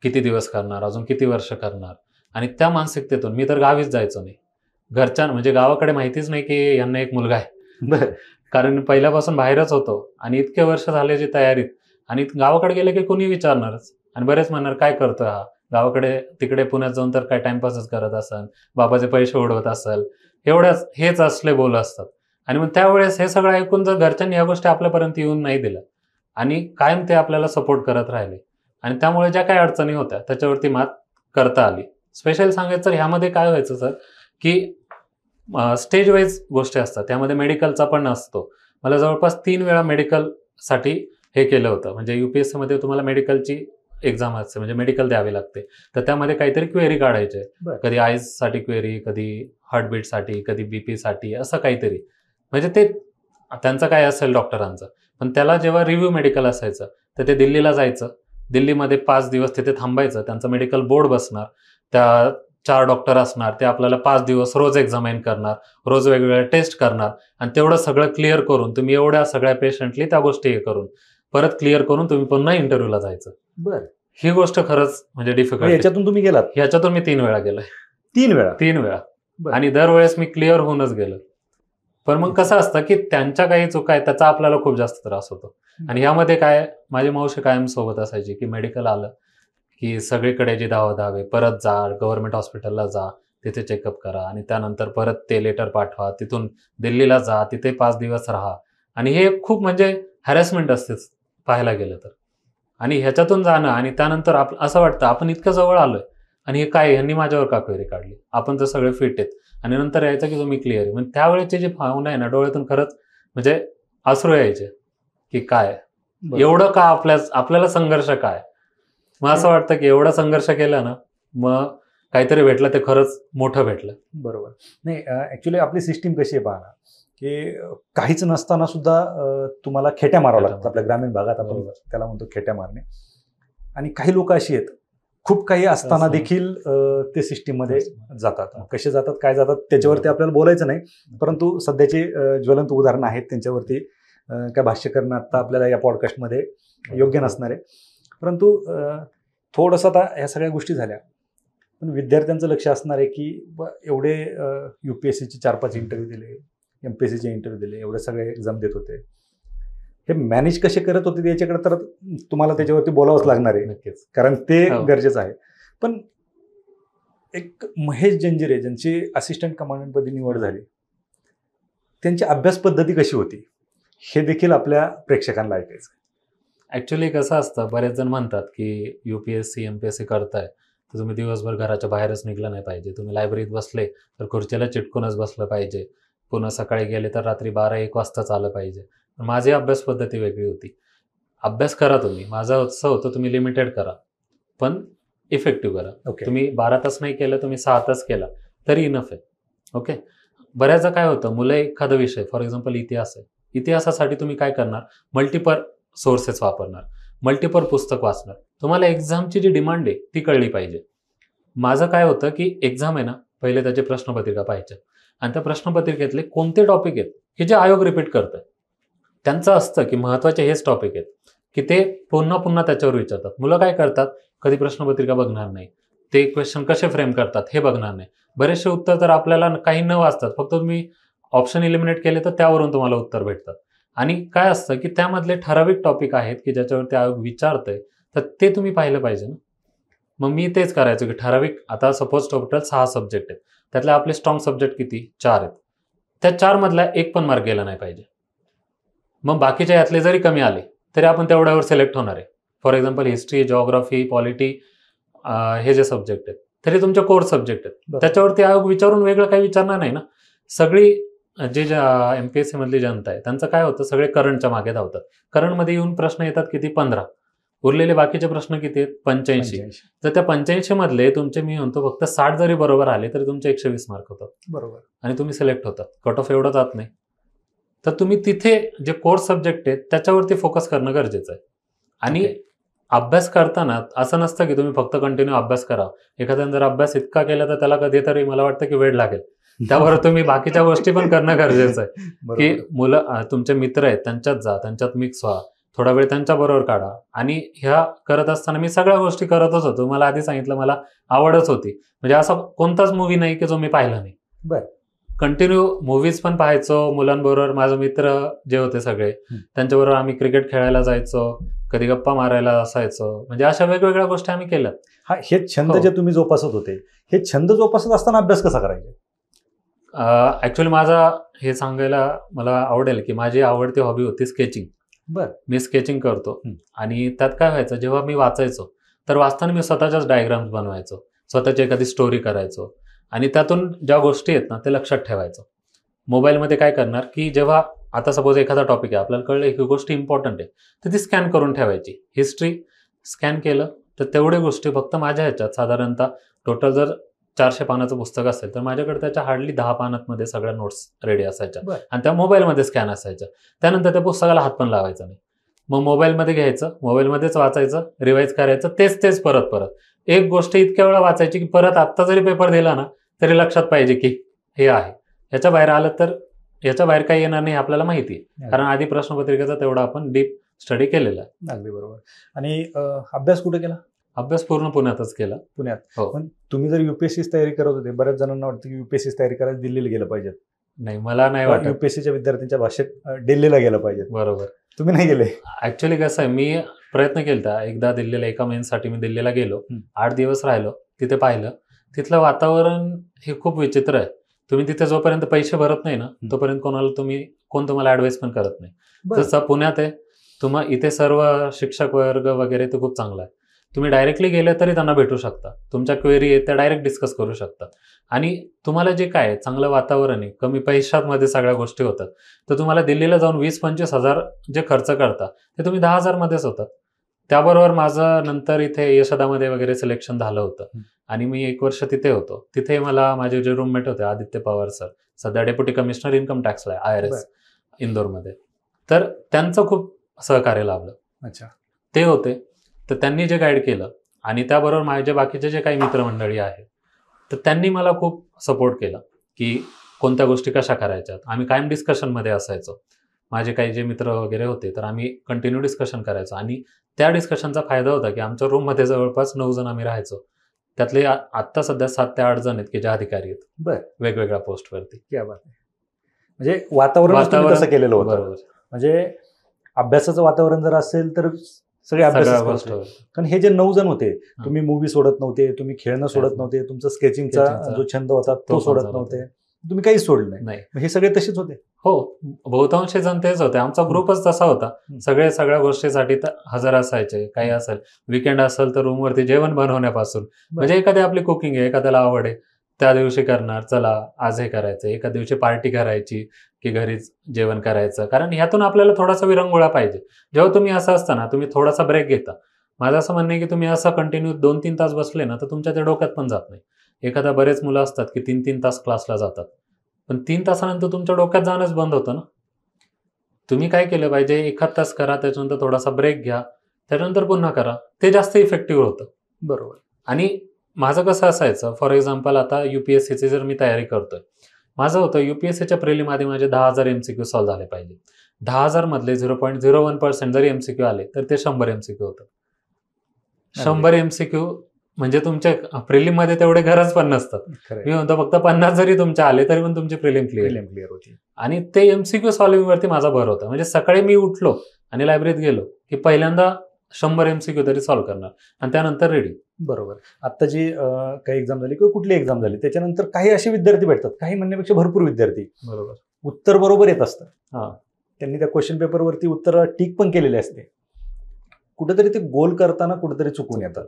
किती दिवस करणार? अजून किती वर्ष करणार?" आणि त्या मानसिकतेतून मी तर गावीच जायचो नाही. म्हणजे गावाकडे माहितीच नाही, की यांना एक मुलगा आहे. बरं. कारण पहिल्यापासून बाहेरच होतो आणि इतके वर्ष झाल्याची तयारीत आणि गावाकडे गेले की कोणी विचारणारच आणि बरेच म्हणणार काय करतोय हा गावाकडे तिकडे पुण्यात जाऊन तर काय टाइमपासच करत असेल, बाबाचे पैसे उडवत असेल, एवढ्याच हेच असले बोल असतात. आणि मग त्यावेळेस हे सगळं ऐकून जर घरच्यांनी या गोष्टी आपल्यापर्यंत येऊन नाही दिल्या आणि कायम ते आपल्याला सपोर्ट करत राहिले आणि त्यामुळे ज्या काही अडचणी होत्या त्याच्यावरती मात करता आली. स्पेशल सांगायचं तर ह्यामध्ये काय व्हायचं सर, की स्टेज वाईज गोष्टी असतात. त्यामध्ये मेडिकलचा पण असतो. मला जवळपास 3 वेळा मेडिकलसाठी हे केलं होतं. म्हणजे UPSCमध्ये तुम्हाला मेडिकलची एक्झाम असते, म्हणजे मेडिकल द्यावी लागते. तर त्यामध्ये काहीतरी क्वेरी काढायचे. बरं. कधी आईजसाठी क्वेरी, कधी हार्टबीटसाठी, कधी बीपीसाठी असं काहीतरी. म्हणजे ते त्यांचं काय असेल डॉक्टरांचं. पण त्याला जेव्हा रिव्ह्यू मेडिकल असायचं, तर ते दिल्लीला जायचं. दिल्लीमध्ये 5 दिवस तिथे थांबायचं. त्यांचं मेडिकल बोर्ड बसणार. त्या 4 डॉक्टर असणार. ते आपल्याला 5 दिवस रोज एक्झामाइन करणार, रोज वेगवेगळ्या टेस्ट करणार आणि तेवढं सगळं क्लिअर करून तुम्ही एवढ्या सगळ्या पेशंटली त्या गोष्टी हे करून परत क्लिअर करून तुम्ही पुन्हा इंटरव्ह्यूला जायचं. बरं. ही गोष्ट खरंच म्हणजे मग डिफिकल्ट. याच्यातून तुम्ही गेलात ह्याच्यातून मी 3 वेळा गेलोय. 3 वेळा? 3 वेळा. बरं. आणि दरवेळेस मी क्लिअर होऊनच गेलो. पण मग कसं असतं, की त्यांच्या काही चुका आहेत त्याचा आपल्याला खूप जास्त त्रास होतो. आणि ह्यामध्ये काय माझी मावशी कायम सोबत असायची, की मेडिकल आलं की सगळीकडे जी धावाधाव आहे, परत जा, गव्हर्नमेंट हॉस्पिटलला जा, तिथे चेकअप करा आणि त्यानंतर परत ते लेटर पाठवा, तिथून दिल्लीला जा, तिथे 5 दिवस राहा आणि हे खूप म्हणजे हॅरॅसमेंट असतेच पाहायला गेलं तर. आणि ह्याच्यातून जाणं आणि त्यानंतर असं वाटतं आपण इतकं जवळ आलोय आणि हे काय ह्यांनी माझ्यावर का क्वेरी काढली, आपण तर सगळे फिट आहेत आणि नंतर यायचं की तुम्ही क्लिअर आहे. म्हणजे त्यावेळेची जी भावना आहे ना डोळ्यातून खरंच म्हणजे अश्रू यायचे, की काय बरं. एवढं का आपल्याला संघर्ष काय. मग असं वाटतं की एवढा संघर्ष केला ना मग काहीतरी भेटलं ते खरंच मोठं भेटलं. बरोबर. नाही, ऍक्च्युली आपली सिस्टीम कशी आहे पहा ना, की काहीच नसताना सुद्धा तुम्हाला खेट्या मारावं लागतात. आपल्या ग्रामीण भागात आपण त्याला म्हणतो खेट्या मारणे. आणि काही लोक अशी आहेत खूप काही असताना देखील ते सिस्टीममध्ये जातात. कसे जातात काय जातात त्याच्यावरती आपल्याला बोलायचं नाही, परंतु सध्याचे ज्वलंत उदाहरणं आहेत त्यांच्यावरती काय भाष्य करणं आता आपल्याला या पॉडकास्टमध्ये योग्य नसणार आहे. परंतु थोडंसं आता ह्या सगळ्या गोष्टी झाल्या, पण विद्यार्थ्यांचं लक्ष असणार आहे की एवढे UPSCचे 4-5 इंटरव्ह्यू दिले, MPSCचे इंटरव्ह्यू दिले, एवढे सगळे एक्झाम देत होते, हे मॅनेज कसे करत होते याच्याकडे तर तुम्हाला त्याच्यावरती बोलावंच लागणार आहे. नक्कीच. कारण ते गरजेचं आहे. पण एक महेश जंजिरे ज्यांची असिस्टंट कमांडंटपदी निवड झाली, त्यांची अभ्यास पद्धती कशी होती हे देखील आपल्या प्रेक्षकांना ऐकायचं. ऍक्च्युली कसं असतं, बरेच जण म्हणतात की UPSC MPSC करताय तर तुम्ही दिवसभर घराच्या बाहेरच निघलं नाही पाहिजे, तुम्ही लायब्ररीत बसले तर खुर्चीला चिटकूनच बसलं पाहिजे, पुन्हा सकाळी गेले तर रात्री 12-1 वाजताच आलं पाहिजे. माझी अभ्यास पद्धती वेगळी होती. अभ्यास करा तुम्ही, माझं असं होतं तुम्ही लिमिटेड करा पण इफेक्टिव्ह करा. ओके. तुम्ही 12 तास नाही केलं, तुम्ही 6 तास केला तरी इनफ आहे. ओके. बऱ्याचदा काय होतं, मुलं एखादा विषय फॉर एक्झाम्पल इतिहास आहे, इतिहासासाठी तुम्ही काय करणार, मल्टिपल सोर्सेस वापरणार, मल्टिपल पुस्तक वाचणार. तुम्हाला एक्झामची जी डिमांड आहे ती कळली पाहिजे. माझं काय होतं की एक्झाम आहे ना, पहिले त्याचे प्रश्नपत्रिका पाहायच्या आणि त्या प्रश्नपत्रिकेतले कोणते टॉपिक आहेत की जे आयोग रिपीट करतोय. त्यांचं असतं की महत्त्वाचे हेच टॉपिक आहेत की ते पुन्हा पुन्हा त्याच्यावर विचारतात. मुलं काय करतात, कधी प्रश्नपत्रिका बघणार नाही, ते क्वेश्चन कसे फ्रेम करतात हे बघणार नाही. बरेचसे उत्तर तर आपल्याला काही न वाचतात, फक्त तुम्ही ऑप्शन इलिमिनेट केले तर त्यावरून तुम्हाला उत्तर भेटतात. आणि काय असतं की त्यामधले ठराविक टॉपिक आहेत की ज्याच्यावरती आयोग विचारतंय तर ते तुम्ही पाहिलं पाहिजे ना. मग मी तेच करायचो की ठराविक, आता सपोज टोटल 6 सब्जेक्ट आहेत, त्यातले आपले स्ट्रॉंग सब्जेक्ट किती 4 आहेत, त्या 4 मधला एक पण मार्क गेला नाही पाहिजे. मग बाकीच्या यातले जरी कमी आले तरी आपण तेवढ्यावर सिलेक्ट होणार आहे. For example history, geography, polity हे जे सब्जेक्ट आहेत तरी तुमचे कोर सब्जेक्ट आहेत, त्याच्यावरती आयोग विचारून वेगळं काही विचारणार नाही ना. सगळी जे MPSC मधली जनता आहे त्यांचं काय होतं, सगळे करंटच्या मागे धावतात. करंटमध्ये येऊन प्रश्न येतात किती 15, उरलेले बाकीचे प्रश्न किती आहेत? 85. 85. तर त्या 85 मधले तुमचे मी म्हणतो फक्त 60 जरी बरोबर आले तरी तुमचे 120 मार्क होतात बरोबर. आणि तुम्ही सिलेक्ट होतात. कट ऑफ एवढं जात नाही. तर तुम्ही तिथे जे कोर सब्जेक्ट आहेत त्याच्यावरती फोकस करणं गरजेचं आहे. आणि Okay. अभ्यास करताना असं नसतं की तुम्ही फक्त कंटिन्यू अभ्यास करा. एखाद्याने जर अभ्यास इतका केला तर त्याला कधीतरी मला वाटतं की वेळ लागेल. त्याबरोबर तुम्ही बाकीच्या गोष्टी पण करणं गरजेचं आहे. की बरोबर. मुलं तुमचे मित्र आहेत त्यांच्यात जा, त्यांच्यात मिक्स व्हा, थोडा वेळ त्यांच्या बरोबर काढा. आणि ह्या करत असताना मी सगळ्या गोष्टी करतच होतो. मला आधी सांगितलं मला आवडच होती. म्हणजे असा कोणताच मूवी नाही की जो मी पाहिला नाही. बरं. कंटिन्यू मूवीज पण पाहायचो मुलांबरोबर. माझे मित्र जे होते सगळे त्यांच्याबरोबर आम्ही क्रिकेट खेळायला जायचो, कधी गप्पा मारायला असायचो. म्हणजे अशा वेगवेगळ्या गोष्टी आम्ही केल्यात. हा, हे छंद हो. जे तुम्ही जोपासत होते, हे छंद जोपासत असताना अभ्यास कसा करायचा? ऍक्च्युअली माझा हे सांगायला मला आवडेल की माझी आवडती हॉबी होती स्केचिंग. बरं. मी स्केचिंग करतो. आणि त्यात काय व्हायचं, जेव्हा मी वाचायचो तर वाचताना मी स्वतःच्याच डायग्राम्स बनवायचो, स्वतःची एखादी स्टोरी करायचो आणि त्यातून ज्या गोष्टी आहेत ना ते लक्षात ठेवायचो. मोबाईलमध्ये काय करणार की जेव्हा आता सपोज एखादा टॉपिक आहे आपल्याला कळलं ही गोष्ट इम्पॉर्टंट आहे तर ती स्कॅन करून ठेवायची. हिस्ट्री स्कॅन केलं तर तेवढ्या गोष्टी फक्त माझ्या ह्याच्यात साधारणतः टोटल जर 400 पानाचं पुस्तक असेल तर माझ्याकडे त्याच्या हार्डली 10 पानांमध्ये सगळ्या नोट्स रेडी असायच्या. बरं. आणि त्या मोबाईलमध्ये स्कॅन असायच्या. त्यानंतर त्या पुस्तकाला हात पण लावायचा नाही. मग मोबाईलमध्ये घ्यायचं, मोबाईलमध्येच वाचायचं, रिवाईज करायचं, तेच परत परत. एक गोष्ट इतक्या वेळा वाचायची की परत आत्ता जरी पेपर दिला ना तरी लक्षात पाहिजे की हे आहे. याच्या बाहेर आलं तर याच्या बाहेर काही येणार नाही आपल्याला माहिती आहे. कारण आधी प्रश्नपत्रिकेचा तेवढा आपण डीप स्टडी केलेला आहे. अगदी बरोबर. आणि अभ्यास कुठे केला? अभ्यास पूर्ण पुण्यातच केला. पुण्यात. हो. पण तुम्ही जर युपीएससीची तयारी करत होते, बऱ्याच जणांना वाटतं की युपीएससीची तयारी करायला दिल्लीला गेलं पाहिजे. नाही, मला नाही वाटत. युपीएससीच्या विद्यार्थ्यांच्या भाषेत दिल्लीला गेलं पाहिजे. बरोबर. तुम्ही नाही गेले? ऍक्च्युली कसं आहे, मी प्रयत्न केला एकदा दिल्लीला, एका मेन्ससाठी मी दिल्लीला गेलो. 8 दिवस राहिलो तिथे. पाहिलं तिथलं वातावरण हे खूप विचित्र आहे. तुम्ही तिथे जोपर्यंत पैसे भरत नाही ना तोपर्यंत कोण तुम्हाला ऍडवाइस पण करत नाही. जसं पुण्यात आहे इथे सर्व शिक्षक वर्ग वगैरे ते खूप चांगला आहे. तुम्ही डायरेक्टली गेले तरी त्यांना भेटू शकता, तुमच्या क्वेरी आहेत त्या डायरेक्ट डिस्कस करू शकतात. आणि तुम्हाला जे काय आहे चांगलं वातावरण आहे, कमी पैशांमध्ये सगळ्या गोष्टी होतात. तर तुम्हाला दिल्लीला जाऊन 20-25 हजार जे खर्च करता ते तुम्ही 10,000 मध्येच होतात. त्याबरोबर माझं नंतर इथे यशोदामध्ये वगैरे सिलेक्शन झालं होतं आणि मी 1 वर्ष तिथे होतो. तिथे मला माझे जे रूममेट होते आदित्य पवार सर, सध्या डेप्युटी कमिशनर इन्कम टॅक्सला आहे IRS इंदोरमध्ये. तर त्यांचं खूप सहकार्य लाभलं. अच्छा. ते होते तर त्यांनी जे गाईड केलं आणि त्याबरोबर माझे बाकीचे जे काही मित्रमंडळी आहेत तर त्यांनी मला खूप सपोर्ट केला की कोणत्या गोष्टी कशा करायच्यात. आम्ही कायम डिस्कशनमध्ये असायचो. माझे काही जे मित्र वगैरे होते तर आम्ही कंटिन्यू डिस्कशन करायचो आणि त्या डिस्कशनचा फायदा होता की आमच्या रूममध्ये जवळपास 9 जण आम्ही राहायचो. त्यातले आत्ता सध्या 7 ते 8 जण आहेत की जे अधिकारी आहेत. बरं. वेगवेगळ्या पोस्टवरती. क्या बात आहे. म्हणजे वातावरण तसं केलेलं होतं. बरोबर. म्हणजे अभ्यासाचं वातावरण जर असेल तर सगळे अभ्यास. कारण हे जे 9 जण होते, तुम्ही मूवी सोडत नव्हते, तुम्ही खेळणं सोडत नव्हते, तुमचा स्केचिंगचा जो छंद होता तो सोडत नव्हते, तुम्ही काहीच सोडलं नाही. हे सगळे तसेच होते. हो, बहुतांश जण तेच होते. आमचा ग्रुपच तसा होता. सगळ्या गोष्टीसाठी हजर असायचे. काही असेल विकेंड असेल तर रूमवरती जेवण बनवण्यापासून, म्हणजे एखादी आपली कुकिंग आहे, एखाद्याला आवड आहे त्या दिवशी करणार, चला आज हे करायचं. एका दिवशी पार्टी करायची की घरीच जेवण करायचं. कारण ह्यातून आपल्याला थोडासा विरंगुळा पाहिजे. जेव्हा तुम्ही असं असताना तुम्ही थोडासा ब्रेक घेता. माझं असं म्हणणं आहे की तुम्ही असं कंटिन्यू 2-3 तास बसले ना तर तुमच्या ते डोक्यात पण जात नाही. एखादा बरेच मुलं असतात की 3-3 तास क्लासला जातात, पण 3 तासानंतर तुमच्या डोक्यात जाणंच बंद होतं ना. तुम्ही काय केलं पाहिजे, 1 तास करा, त्याच्यानंतर थोडासा ब्रेक घ्या, त्याच्यानंतर पुन्हा करा. ते जास्त इफेक्टिव्ह होतं. बरोबर. आणि माझं कसं असायचं, फॉर एक्झाम्पल आता UPSCची जर मी तयारी करतोय, माझं होतं UPSCच्या प्रिलिम आधी माझे 10,000 MCQ सॉल्व्ह झाले पाहिजे. 10,000 मधले 0.01% जरी MCQ आले तर ते 100 MCQ होतं. 100 MCQ म्हणजे तुमच्या प्रिलिम मध्ये तेवढे गरज पण नसतात. मी म्हणतो फक्त 50 जरी तुमचे आले तरी पण तुमची प्रिलिम क्लिअर होती. आणि ते MCQ सॉल्व्हिंग वरती माझा भर होता. म्हणजे सकाळी मी उठलो आणि लायब्ररीत गेलो की पहिल्यांदा 100 MCQ तरी सॉल्व्ह करणार आणि त्यानंतर रेडी. बरोबर. आता जी काही एक्झाम झाली किंवा कुठली एक्झाम झाली त्याच्यानंतर काही असे विद्यार्थी भेटतात, काही म्हणण्यापेक्षा भरपूर विद्यार्थी बरोबर उत्तर बरोबर येत असतं. हा, त्यांनी त्या क्वेश्चन पेपरवरती उत्तर टिक पण केलेले असते. कुठेतरी ते गोल करताना कुठेतरी चुकून येतात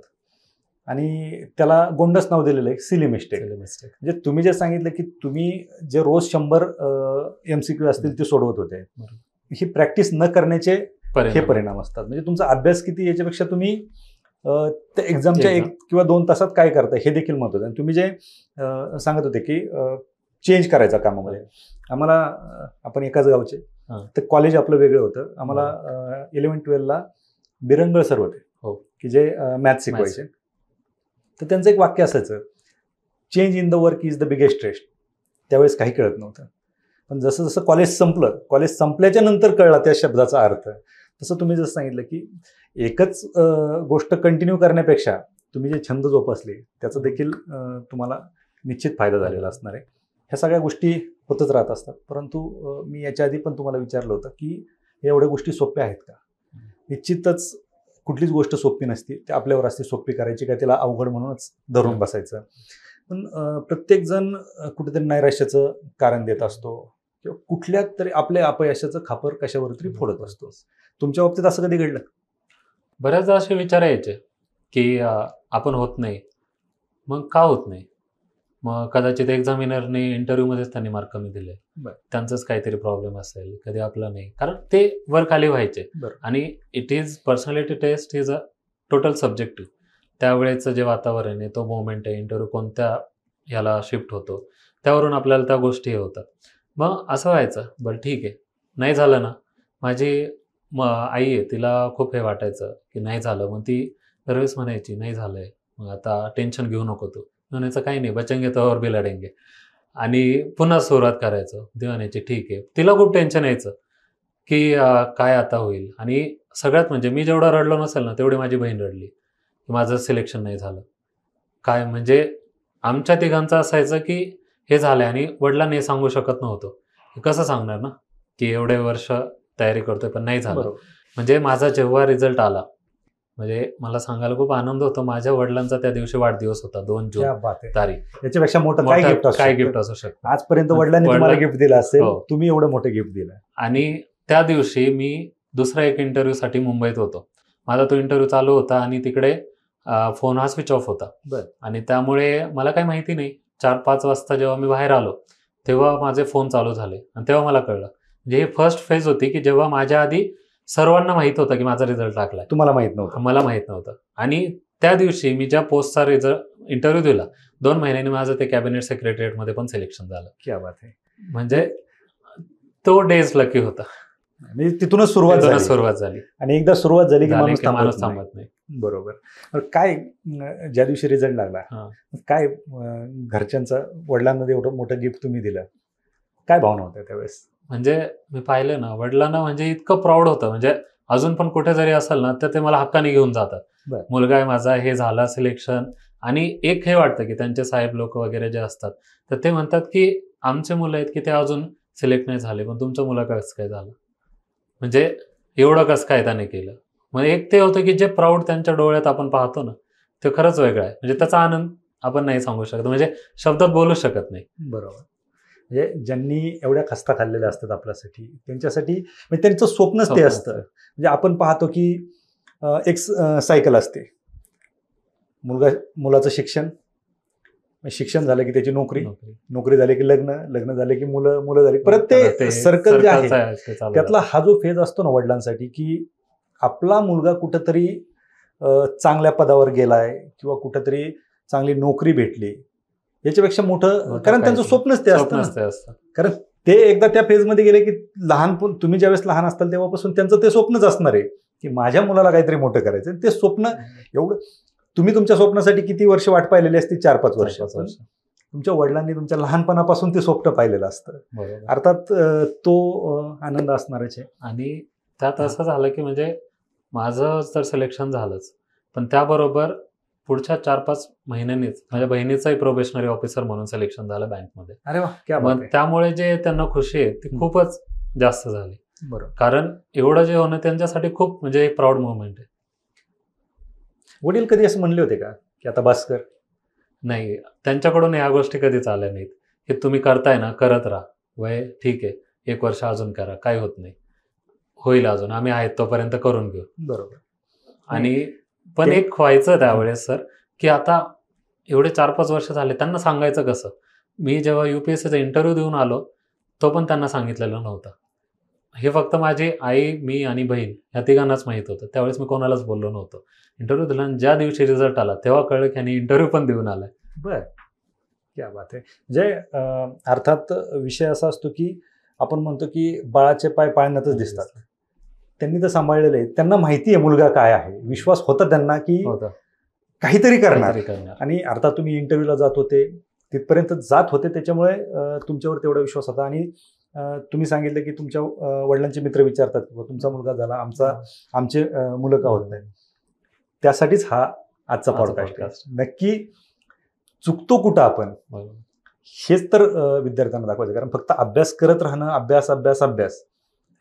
आणि त्याला गोंडस नाव दिलेलं आहे, सिली मिस्टेक. म्हणजे तुम्ही जे सांगितलं की तुम्ही जे रोज 100 MCQ असतील ते सोडवत होते, ही प्रॅक्टिस न करण्याचे हे परिणाम असतात. म्हणजे तुमचा अभ्यास किती याच्यापेक्षा तुम्ही त्या एक्झामच्या 1 किंवा 2 तासात काय करताय हे देखील महत्त्वाचं आहे. तुम्ही जे सांगत होते की चेंज करायचा कामामध्ये, आम्हाला आपण एकाच गावचे, तर कॉलेज आपलं वेगळं होतं. आम्हाला 11-12ला बिरंगळ सर होते की जे मॅथ्स शिकवायचे. तर त्यांचं एक वाक्य असायचं, change in the work is the biggest trace. त्यावेळेस काही कळत नव्हतं, पण जसं जसं कॉलेज संपल्याच्या नंतर कळला त्या शब्दाचा अर्थ. तसं तुम्ही जसं सांगितलं की एकच गोष्ट कंटिन्यू करण्यापेक्षा तुम्ही जे छंद जोपासले त्याचा देखील तुम्हाला निश्चित फायदा झालेला असणार आहे. ह्या सगळ्या गोष्टी होतच राहत असतात. परंतु मी याच्या आधी पण तुम्हाला विचारलं होतं की हे एवढ्या गोष्टी सोप्या आहेत का? निश्चितच कुठलीच गोष्ट सोपी नसते, ते आपल्यावर असते सोपी करायची काय तिला अवघड म्हणूनच धरून बसायचं. पण प्रत्येकजण कुठेतरी नैराश्याचं कारण देत असतो किंवा कुठल्या तरी आपल्या अपयशाचं खापर कशावर तरी फोडत असतो. तुमच्या बाबतीत असं कधी घडलं? बऱ्याचदा असे विचार यायचे की आपण होत नाही, मग का होत नाही? मग कदाचित एक्झामिनरने इंटरव्ह्यूमध्येच त्यांनी मार्क कमी दिले, त्यांचंच काहीतरी प्रॉब्लेम असेल, कधी आपला नाही. कारण ते वर खाली व्हायचे. आणि it is personality test is a total subjective. त्यावेळेचं जे वातावरण आहे, तो मोमेंट आहे, इंटरव्ह्यू कोणत्या ह्याला शिफ्ट होतो, त्यावरून आपल्याला त्या गोष्टी हे होतात. मग असं व्हायचं, बरं ठीक आहे, नाही झालं ना. माझी आई आहे, तिला खूप हे वाटायचं की नाही झालं. मग ती दरवेळेस म्हणायची नाही झालंय, मग आता टेन्शन घेऊ नको तू. म्हणायचं काही नाही, बचेंगे तो और भी लढेंगे. आणि पुन्हा सुरुवात करायचं. ती म्हणायची ठीक आहे. तिला खूप टेन्शन यायचं की काय आता होईल. आणि सगळ्यात म्हणजे मी जेवढा रडलो नसेल ना, तेवढी माझी बहीण रडली की माझं सिलेक्शन नाही झालं. काय म्हणजे आमच्या तिघांचं असायचं की हे झालं आणि वडिलांना हे सांगू शकत नव्हतो. कसं सांगणार ना की एवढे वर्ष तयारी करतोय पण नाही झालं. म्हणजे माझा जेव्हा रिझल्ट आला, म्हणजे मला सांगायला खूप आनंद होतो. माझ्या वडिलांचा त्या दिवशी वाढदिवस होता, 2 जून तारीख. याच्यापेक्षा मोठं काय गिफ्ट असू शकतं? आजपर्यंत वडिलांनी तुम्हाला गिफ्ट दिलं असेल, तुम्ही एवढं मोठं गिफ्ट दिलं. आणि त्या दिवशी मी दुसऱ्या एक इंटरव्ह्यूसाठी मुंबईत होतो. माझा तो इंटरव्ह्यू चालू होता आणि तिकडे फोन हा स्विच ऑफ होता. आणि त्यामुळे मला काही माहिती नाही. 4-5 वाजता जेव्हा मी बाहेर आलो तेव्हा माझे फोन चालू झाले आणि तेव्हा मला कळलं. म्हणजे ही फर्स्ट फेज होती की जेव्हा माझ्या आधी सर्वांना माहित होतं की माझा रिझल्ट लागलाय, तुम्हाला माहित नव्हतं. मला माहित नव्हतं. आणि त्या दिवशी मी ज्या पोस्टचा इंटरव्ह्यू दिला, 2 महिन्यांनी माझं ते कॅबिनेट सेक्रेटरीएटमध्ये पण सिलेक्शन झालं. क्या बात आहे. म्हणजे तो डेज लकी होता. म्हणजे तिथूनच सुरुवात झाली. आणि एकदा सुरुवात झाली की माणूस थांबत नाही. बरोबर. काय ज्या दिवशी रिझल्ट लागला, काय घरच्यांचा, वडिलांमध्ये एवढं मोठं गिफ्ट तुम्ही दिलं, काय भावना होत्या त्यावेळेस? म्हणजे मी पाहिलं ना, वडिलांना म्हणजे इतकं प्राऊड होतं. म्हणजे अजून पण कुठे जरी असेल ना, तर ते मला हक्काने घेऊन जातात. मुलगा आहे माझा, हे झाला सिलेक्शन. आणि एक हे वाटतं की त्यांचे साहेब लोक वगैरे जे असतात, तर ते म्हणतात की आमचे मुलं आहेत की ते अजून सिलेक्ट नाही झाले, पण तुमचं मुलं कसं काय झालं, म्हणजे एवढं कसं काय त्याने केलं. मग एक ते होतं की जे प्राऊड त्यांच्या डोळ्यात आपण पाहतो ना, ते खरंच वेगळं आहे. म्हणजे त्याचा आनंद आपण नाही सांगू शकत, म्हणजे शब्दात बोलू शकत नाही. बरोबर. म्हणजे ज्यांनी एवढ्या खस्ता खाल्लेल्या असतात आपल्यासाठी, त्यांच्यासाठी म्हणजे त्यांचं स्वप्नच ते असतं. म्हणजे आपण पाहतो की एक सायकल असते, मुलाचं शिक्षण झालं की त्याची नोकरी झाली की लग्न झाले की मुलं झाली, परत ते सर्कल जे आहे त्यातला हा जो फेज असतो ना वडिलांसाठी, की आपला मुलगा कुठंतरी चांगल्या पदावर गेलाय किंवा कुठंतरी चांगली नोकरी भेटली, याच्यापेक्षा मोठं, कारण त्यांचं स्वप्नच ते असतं. कारण ते एकदा त्या फेजमध्ये गेले की तुम्ही ज्यावेळेस लहान असताल तेव्हापासून त्यांचं ते स्वप्नच असणार आहे की माझ्या मुलाला काहीतरी मोठं करायचं. ते स्वप्न एवढं, तुम्ही तुमच्या स्वप्नासाठी किती वर्ष वाट पाहिलेली असते? 4-5 वर्ष. तुमच्या वडिलांनी तुमच्या लहानपणापासून ते स्वप्न पाहिलेलं असतं. अर्थात तो आनंद असणारच आहे. आणि त्यात असं झालं की म्हणजे माझं तर सिलेक्शन झालंच, पण त्याबरोबर पुढच्या 4-5 महिन्यांनीच माझ्या बहिणीचाही प्रोबेशनरी ऑफिसर म्हणून सिलेक्शन झालं बँकमध्ये. अरे वा, क्या बात आहे. त्यामुळे जे त्यांना खुशी आहे ती खूपच जास्त झाली. बरोबर. कारण एवढं जे होणं त्यांच्यासाठी खूप म्हणजे एक प्राऊड मोमेंट आहे. वडील कधी असं म्हणले होते का की आता बस कर? नाही, त्यांच्याकडून या गोष्टी कधीच आल्या नाहीत की तुम्ही करताय ना, करत राहा, वय ठीक आहे, 1 वर्ष अजून करा, काही होत नाही, होईल अजून, आम्ही आहेत तोपर्यंत करून घेऊ. बरोबर. आणि पण एक व्हायचं त्यावेळेस सर की आता एवढे 4-5 वर्ष झाले, त्यांना सांगायचं कसं? मी जेव्हा UPSCचा इंटरव्ह्यू देऊन आलो तो पण त्यांना सांगितलेलं नव्हतं. हे फक्त माझी आई, मी आणि बहीण या तिघांनाच माहित होतं. त्यावेळेस मी कोणालाच बोललो नव्हतो. इंटरव्ह्यू दिला आणि ज्या दिवशी रिझल्ट आला तेव्हा कळलं की इंटरव्ह्यू पण देऊन आलाय. बर, क्या बात आहे. म्हणजे अर्थात विषय असा असतो की आपण म्हणतो की बाळाचे पाय पाळण्यातच दिसतात. त्यांनी तर सांभाळलेलं आहे, त्यांना माहिती आहे मुलगा काय आहे, विश्वास होता त्यांना की होतं. काहीतरी करणार. काहीतरी करणार. आणि अर्थात तुम्ही इंटरव्ह्यूला जात होते, तिथपर्यंत जात होते, त्याच्यामुळे तुमच्यावर तेवढा विश्वास होता. आणि तुम्ही सांगितलं की तुमच्या वडिलांचे मित्र विचारतात की तुमचा मुलगा झाला, आमचे मुलं का होत नाही. त्यासाठीच हा आजचा पॉडकास्ट. नक्की चुकतो कुठं आपण, बरोबर. हेच तर विद्यार्थ्यांना दाखवायचं. कारण फक्त अभ्यास करत राहणं, अभ्यास अभ्यास अभ्यास,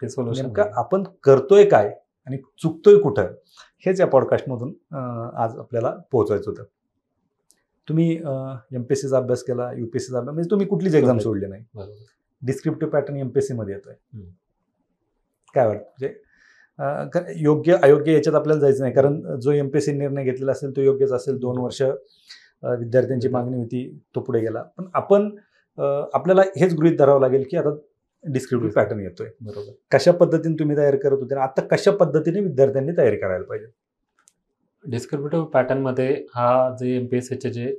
ते सोल्युशन नेमकं आपण करतोय काय आणि चुकतोय कुठं, हेच या पॉडकास्टमधून आज आपल्याला पोहोचायचं होतं. तुम्ही एमपीएससीचा अभ्यास केला, युपीएससीचा अभ्यास, म्हणजे तुम्ही कुठलीच एक्झाम सोडली नाही. बरोबर. डिस्क्रिप्टिव्ह पॅटर्न एमपीएससी मध्ये येतोय. काय वाटतं, म्हणजे योग्य अयोग्य याच्यात आपल्याला जायचं नाही, कारण जो एमपीएससी निर्णय घेतलेला असेल तो योग्यच असेल. 2 वर्ष विद्यार्थ्यांची मागणी होती, तो पुढे गेला. पण आपण आपल्याला हेच गृहीत धरावं लागेल की आता डिस्क्रिप्टिव्ह पॅटर्न येतोय. बरोबर. कशा पद्धतीने तुम्ही तयारी करत होते, आता कशा पद्धतीने विद्यार्थ्यांनी तयारी करायला पाहिजे? डिस्क्रिप्टिव्ह पॅटर्न मध्ये हा जे एमपीएससीचे जे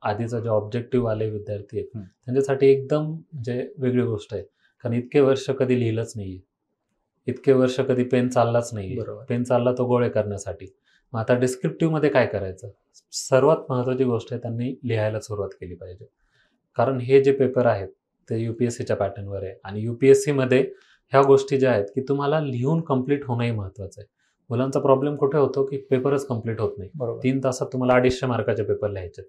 आधीचा जे ऑब्जेक्टिव्ह आले विद्यार्थी आहेत त्यांच्यासाठी एकदम म्हणजे वेगळी गोष्ट आहे. कारण इतके वर्ष कधी लिहिलंच नाहीये, इतके वर्ष कधी पेन चाललाच नाहीये. पेन चालला तो गोळे करण्यासाठी. मग आता डिस्क्रिप्टिव्ह मध्ये काय करायचं, सर्वात महत्त्वाची गोष्ट आहे त्यांनी लिहायला सुरुवात केली पाहिजे. कारण हे जे पेपर आहेत ते युपीएससीच्या पॅटर्नवर आहे आणि युपीएससी मध्ये ह्या गोष्टी ज्या आहेत की तुम्हाला लिहून कंप्लीट होणंही महत्त्वाचं आहे. मुलांचा प्रॉब्लेम कुठे होतो की पेपरच कंप्लीट होत नाही. 3 तासात तुम्हाला 250 मार्काचे पेपर लिहायचे.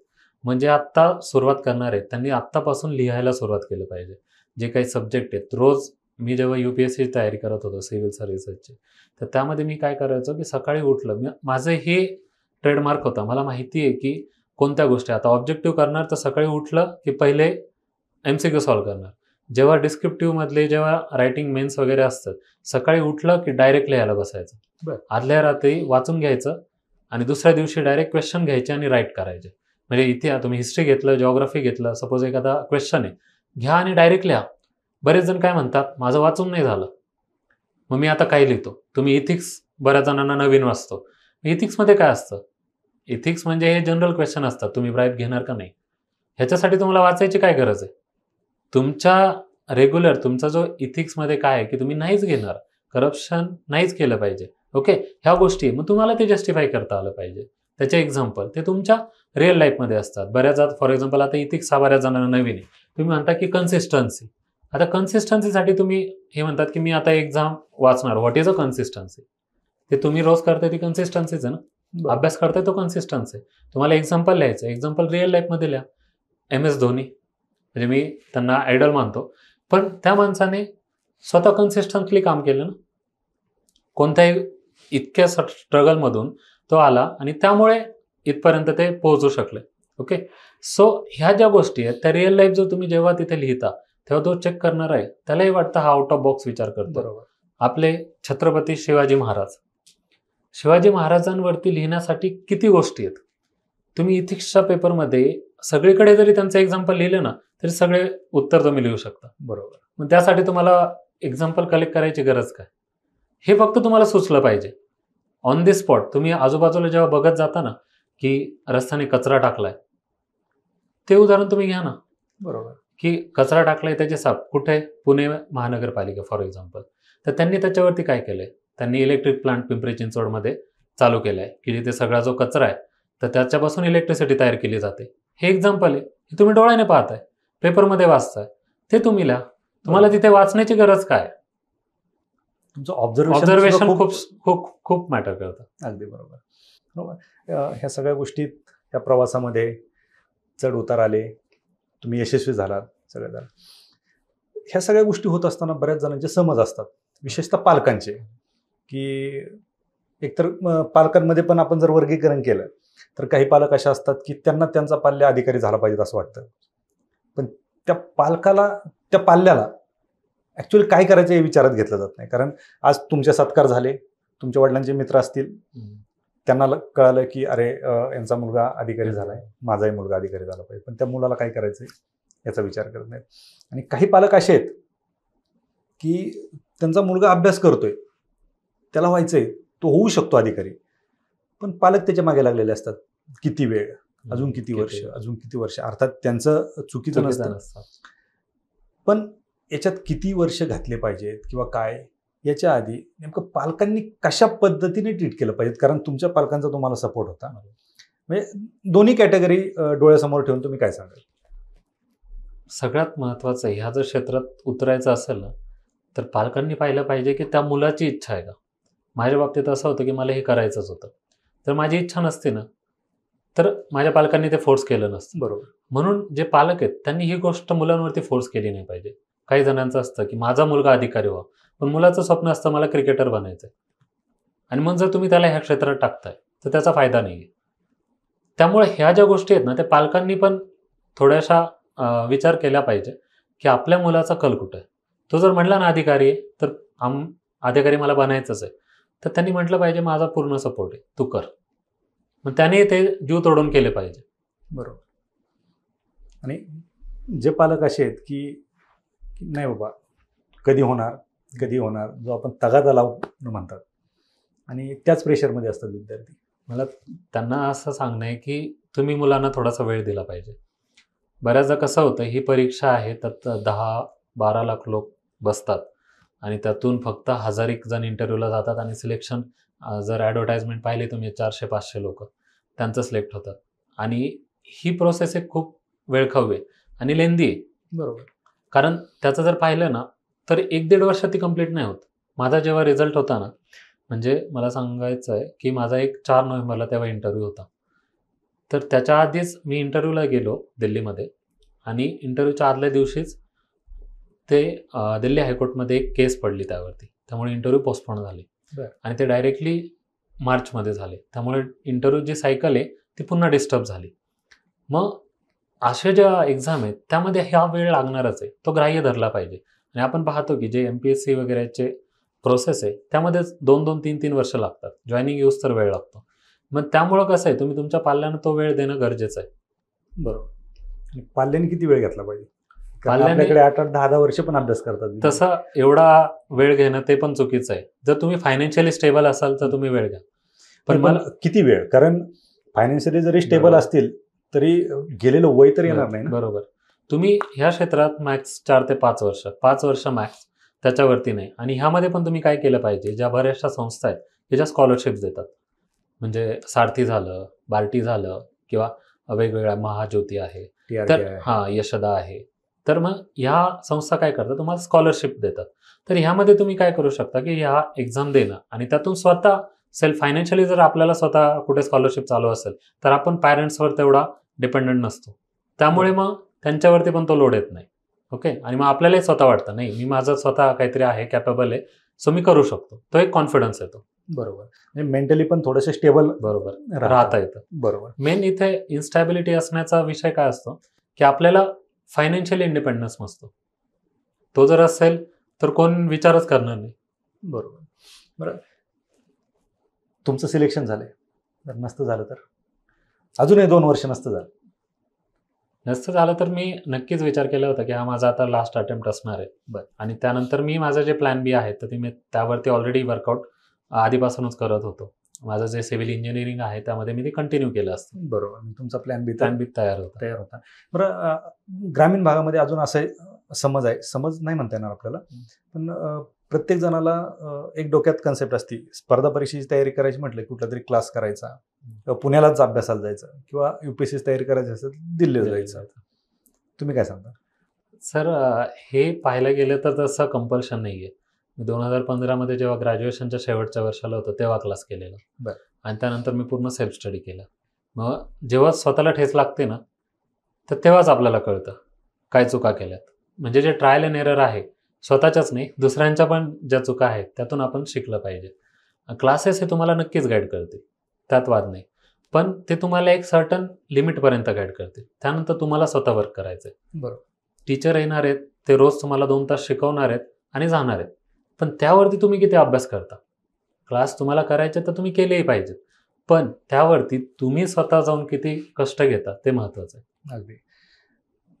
म्हणजे आत्ता सुरुवात करणार आहेत त्यांनी आत्तापासून लिहायला सुरुवात केलं पाहिजे. जे काही सब्जेक्ट आहेत, रोज मी जेव्हा युपीएससी तयारी करत होतो सिव्हिल सर्व्हिसेसची, तर त्यामध्ये मी काय करायचो की सकाळी उठलं, माझं हे ट्रेडमार्क होता. मला माहिती आहे की कोणत्या गोष्टी आता ऑब्जेक्टिव्ह करणार तर सकाळी उठलं की पहिले एमसीक्यू सॉल्व्ह करणार. जेव्हा डिस्क्रिप्टिव्ह मधले जेव्हा रायटिंग मेन्स वगैरे असतात, सकाळी उठलं की डायरेक्ट लिहायला बसायचं. आदल्या रात्री वाचून घ्यायचं आणि दुसऱ्या दिवशी डायरेक्ट क्वेश्चन घ्यायचे आणि राईट करायचे. म्हणजे इथे तुम्ही हिस्ट्री घेतलं, जिओग्राफी घेतलं, सपोज एखादा क्वेश्चन आहे, घ्या आणि डायरेक्ट लिहा. बरेच जण काय म्हणतात, माझं वाचून नाही झालं, मग मी आता काय लिहितो. तुम्ही इथिक्स बऱ्याच जणांना नवीन वाचतो. इथिक्समध्ये काय असतं, इथिक्स म्हणजे हे जनरल क्वेश्चन असतात, तुम्ही ब्राईब घेणार का नाही, ह्याच्यासाठी तुम्हाला वाचायची काय गरज आहे. तुमच्या रेग्युलर तुमचा जो इथिक्समध्ये काय आहे की तुम्ही नाहीच घेणार, करप्शन नाहीच केलं पाहिजे. ओके, ह्या गोष्टी मग तुम्हाला ते जस्टिफाय करता आलं पाहिजे. त्याचे एक्झाम्पल ते तुमच्या रिअल लाईफमध्ये असतात. बऱ्याच फॉर एक्झाम्पल आता इथिक्स हा बऱ्याच जणांना नवीन आहे. तुम्ही म्हणता की कन्सिस्टन्सी, आता कन्सिस्टन्सीसाठी तुम्ही हे म्हणतात की मी आता एक्झाम वाचणार. What is a consistency? ते तुम्ही रोज करताय ती कन्सिस्टन्सीच आहे ना. अभ्यास करताय तो कन्सिस्टन्सी. तुम्हाला एक्झाम्पल लिहायचं, एक्झाम्पल रिअल लाईफमध्ये लिहा. MS धोनी, म्हणजे मी त्यांना आयडल मानतो, पण त्या माणसाने स्वतः कन्सिस्टंटली काम केलं ना. कोणत्याही इतक्या स्ट्रगलमधून तो आला आणि त्यामुळे इथपर्यंत ते पोहोचू शकले. ओके, सो ह्या ज्या गोष्टी आहेत त्या रिअल लाईफ जो तुम्ही जेव्हा तिथे लिहिता तेव्हा तो चेक करणार आहे त्यालाही वाटतं हा आउट ऑफ बॉक्स विचार करतो. बरोबर. आपले छत्रपती शिवाजी महाराजांवरती लिहिण्यासाठी किती गोष्टी आहेत. तुम्ही इथिक्सच्या पेपरमध्ये सगळीकडे जरी त्यांचं एक्झाम्पल लिहिलं ना तरी सगळे उत्तर तुम्ही लिहू शकता. बरोबर. मग त्यासाठी तुम्हाला एक्झाम्पल कलेक्ट करायची गरज काय, हे फक्त तुम्हाला सुचलं पाहिजे. ऑन दी स्पॉट तुम्ही आजूबाजूला जेव्हा बघत जाता ना की रस्त्याने कचरा टाकलाय, ते उदाहरण तुम्ही घ्या ना. बरोबर. की कचरा टाकलाय त्याचे साप कुठे, पुणे महानगरपालिका फॉर एक्झाम्पल, तर त्यांनी त्याच्यावरती काय केलंय, त्यांनी इलेक्ट्रिक प्लांट पिंपरी चिंचवडमध्ये चालू केलाय की जिथे सगळा जो कचरा आहे तर त्याच्यापासून इलेक्ट्रिसिटी तयार केली जाते. हे एक्झाम्पल आहे, हे तुम्ही डोळ्याने पाहताय, पेपरमध्ये वाचताय, ते तुम्ही लिहा. तुम्हाला तिथे वाचण्याची गरज काय, तुमचं ऑब्झर्वेशन खूप खूप खूप मॅटर करतं. अगदी बरोबर. बरोबर. ह्या सगळ्या गोष्टीत ह्या प्रवासामध्ये चढ उतार आले, तुम्ही यशस्वी झालात, सगळं झालं. ह्या सगळ्या गोष्टी होत असताना बऱ्याच जणांचे समज असतात, विशेषतः पालकांचे, की एकतर पालकांमध्ये पण आपण जर वर्गीकरण केलं तर काही पालक असे असतात की त्यांना त्यांचा पाल्य अधिकारी झाला पाहिजे असं वाटतं, पण त्या पाल्याला ॲक्च्युअली काय करायचं हे विचारात घेतलं जात नाही. कारण आज तुमचे सत्कार झाले, तुमच्या वडिलांचे मित्र असतील, त्यांना कळालं की अरे यांचा मुलगा अधिकारी झालाय, माझाही मुलगा अधिकारी झाला पाहिजे, पण त्या मुलाला काय करायचंय याचा विचार करत नाहीत. आणि काही पालक असे आहेत की त्यांचा मुलगा अभ्यास करतोय, त्याला व्हायचंय, तो होऊ शकतो अधिकारी, पण पालक त्याच्या मागे लागलेले असतात. किती वेळ, अजून किती वर्ष, अजून किती वर्ष. अर्थात त्यांचं चुकीचं नसतं, पण याच्यात किती वर्ष घातले पाहिजेत किंवा काय, याच्या आधी नेमकं पालकांनी कशा पद्धतीने ट्रीट केलं पाहिजे? कारण तुमच्या पालकांचा तुम्हाला सपोर्ट होता, म्हणजे दोन्ही कॅटेगरी डोळ्यासमोर ठेवून तुम्ही काय सांगाल? सगळ्यात महत्त्वाचं ह्या जर क्षेत्रात उतरायचं असेल ना, तर पालकांनी पाहिलं पाहिजे की त्या मुलाची इच्छा आहे का. माझ्या बाबतीत असं होतं की मला हे करायचंच होतं, तर माझी इच्छा नसते ना, तर माझ्या पालकांनी ते फोर्स केलं नसतं. बरोबर. म्हणून जे पालक आहेत त्यांनी ही गोष्ट मुलांवरती फोर्स केली नाही पाहिजे. काही जणांचं असतं की माझा मुलगा अधिकारी व्हावा, पण मुलाचं स्वप्न असतं मला क्रिकेटर बनायचं, आणि मग जर तुम्ही त्याला ह्या क्षेत्रात टाकताय तर त्याचा फायदा नाही आहे. त्यामुळे ह्या ज्या गोष्टी आहेत ना, त्या पालकांनी पण थोड्याशा विचार केला पाहिजे की आपल्या मुलाचा कल कुठं आहे. तो जर म्हटला ना अधिकारी आहे, तर अधिकारी मला बनायचंच आहे, तर त्यांनी म्हटलं पाहिजे माझा पूर्ण सपोर्ट आहे, तू कर. मग त्याने ते जीव तोडून केले पाहिजे. बरोबर. आणि जे पालक असे आहेत की नाही बाबा कधी होणार कधी होणार, जो आपण तगादा लावून म्हणतात, आणि त्याच प्रेशरमध्ये असतात विद्यार्थी. मला त्यांना असं सांगणं आहे की तुम्ही मुलांना थोडासा वेळ दिला पाहिजे. बऱ्याचदा कसं होतं, ही परीक्षा आहे, त्यात 10-12 लाख लोक बसतात आणि त्यातून फक्त 1000 जण इंटरव्ह्यूला जातात, आणि सिलेक्शन जर ॲडव्हर्टाइजमेंट पाहिली तुम्ही 400-500 लोक त्यांचं सिलेक्ट होतात. आणि ही प्रोसेस एक खूप वेळखाऊ आहे आणि लेंदी आहे. बरोबर. कारण त्याचं जर पाहिलं ना, तर 1-1.5 वर्षात ती कंप्लीट नाही होत. माझा जेव्हा रिझल्ट होता ना, म्हणजे मला सांगायचं आहे की माझा एक 4 नोव्हेंबरला तेव्हा इंटरव्ह्यू होता. तर त्याच्या आधीच मी इंटरव्ह्यूला गेलो दिल्लीमध्ये, आणि इंटरव्ह्यूच्या आदल्या दिवशीच ते दिल्ली हायकोर्टमध्ये एक केस पडली त्यावरती, त्यामुळे इंटरव्ह्यू पोस्टपोन झाले. आणि ते डायरेक्टली मार्चमध्ये झाले, त्यामुळे इंटरव्ह्यू जी सायकल आहे ती पुन्हा डिस्टर्ब झाली. मग अशा ज्या एक्झाम आहेत त्यामध्ये ह्या वेळ लागणारच आहे, तो ग्राह्य धरला पाहिजे. आणि आपण पाहतो की जे MPSC वगैरेचे प्रोसेस आहे त्यामध्ये 2-2, 3-3 वर्ष लागतात, जॉईनिंग यूज तर वेळ लागतो. मग त्यामुळं कसं आहे, तुम्ही तुमच्या पाल्यानं तो वेळ देणं गरजेचं आहे. बरोबर. आणि पाल्याने किती वेळ घेतला पाहिजे? पाल्याने आपल्याकडे 8-8, 10-10 वर्ष पण अभ्यास करतात. तसं एवढा वेळ घेणं ते पण चुकीचं आहे. जर तुम्ही फायनान्शियली स्टेबल असाल तर तुम्ही वेळ घ्या, पण मला किती वेळ? कारण फायनान्शियली जरी स्टेबल असतील तरी गेलेलं वय तर येणार नाही ना. बरोबर. तुम्ही ह्या क्षेत्रात मॅक्स 4 ते 5 वर्ष, 5 वर्ष मॅक्स, त्याच्यावरती नाही. आणि ह्यामध्ये पण तुम्ही काय केलं पाहिजे, ज्या बऱ्याचशा संस्था आहेत त्याच्या स्कॉलरशिप्स देतात, म्हणजे सारथी झालं, बार्टी झालं, किंवा वेगवेगळ्या महाज्योती आहे, तर यशदा आहे. तर मग ह्या संस्था काय करतात, तुम्हाला स्कॉलरशिप देतात. तर ह्यामध्ये तुम्ही काय करू शकता की ह्या एक्झाम देणं, आणि त्यातून स्वतः सेल्फ फायनान्शियली जर आपल्याला स्वतः कुठे स्कॉलरशिप चालू असेल तर आपण पॅरेंट्सवर तेवढा डिपेंडंट नसतो, त्यामुळे मग त्यांच्यावरती पण तो लोड येत नाही. ओके. आणि मग आपल्यालाही स्वतः वाटतं नाही मी माझं स्वतः काहीतरी आहे, कॅपेबल आहे, सो मी करू शकतो, तो एक कॉन्फिडन्स येतो. बरोबर. म्हणजे मेंटली पण थोडंसं स्टेबल बरोबर राहता येतं. बरोबर. मेन इथे इन्स्टॅबिलिटी असण्याचा विषय काय असतो की आपल्याला फायनान्शियली इंडिपेंडन्स नसतो. तो जर असेल तर कोण विचारच करणार नाही. बरोबर. बरं, तुमचं सिलेक्शन झालंय, जर नसतं झालं तर अजूनही 2 वर्ष नसतं झालं तर मी नक्कीच विचार केला होता की हा माझा आता लास्ट अटेम्प्ट असणार आहे. आणि त्यानंतर मी माझं जे प्लॅन बी आहे तर मी त्यावरती ऑलरेडी वर्कआउट आधीपासूनच करत होतो. माझं जे सिव्हिल इंजिनिअरिंग आहे त्यामध्ये मी ते कंटिन्यू केलं असतं. बरोबर. तुमचा प्लॅन बी तयार होता. बरं, ग्रामीण भागामध्ये अजून असं समज आहे, समज नाही म्हणता येणार आपल्याला, पण प्रत्येक जणाला एक डोक्यात कन्सेप्ट असते, स्पर्धा परीक्षेची तयारी करायची म्हटलं कुठला तरी क्लास करायचा, पुण्यालाच अभ्यासाला जायचं, किंवा UPSCची तयारी करायची असेल दिल्लीला जायचं. तुम्ही काय सांगता? सर, हे पाहायला गेलं तर तसं कंपल्शन नाही आहे. मी 2015 जेव्हा ग्रॅज्युएशनच्या शेवटच्या वर्षाला होतो तेव्हा क्लास केलेला, आणि त्यानंतर मी पूर्ण सेल्फ स्टडी केला. मग जेव्हा स्वतःला ठेच लागते ना, तर तेव्हाच आपल्याला कळतं काय चुका केल्यात. म्हणजे जे ट्रायल अँड एरर आहे, स्वतःच्याच नाही दुसऱ्यांच्या पण ज्या चुका आहेत त्यातून आपण शिकलं पाहिजे. क्लासेस हे तुम्हाला नक्कीच गाईड करतील, त्यात वाद नाही, पण ते तुम्हाला एक सर्टन लिमिटपर्यंत गाईड करतील. त्यानंतर तुम्हाला स्वतः वर्क करायचं आहे. बरोबर. टीचर येणार आहेत, ते रोज तुम्हाला 2 तास शिकवणार आहेत आणि जाणार आहेत, पण त्यावरती तुम्ही किती अभ्यास करता. क्लास तुम्हाला करायचे तर तुम्ही केलेही पाहिजेत, पण त्यावरती तुम्ही स्वतः जाऊन किती कष्ट घेता ते महत्त्वाचं आहे. अगदी.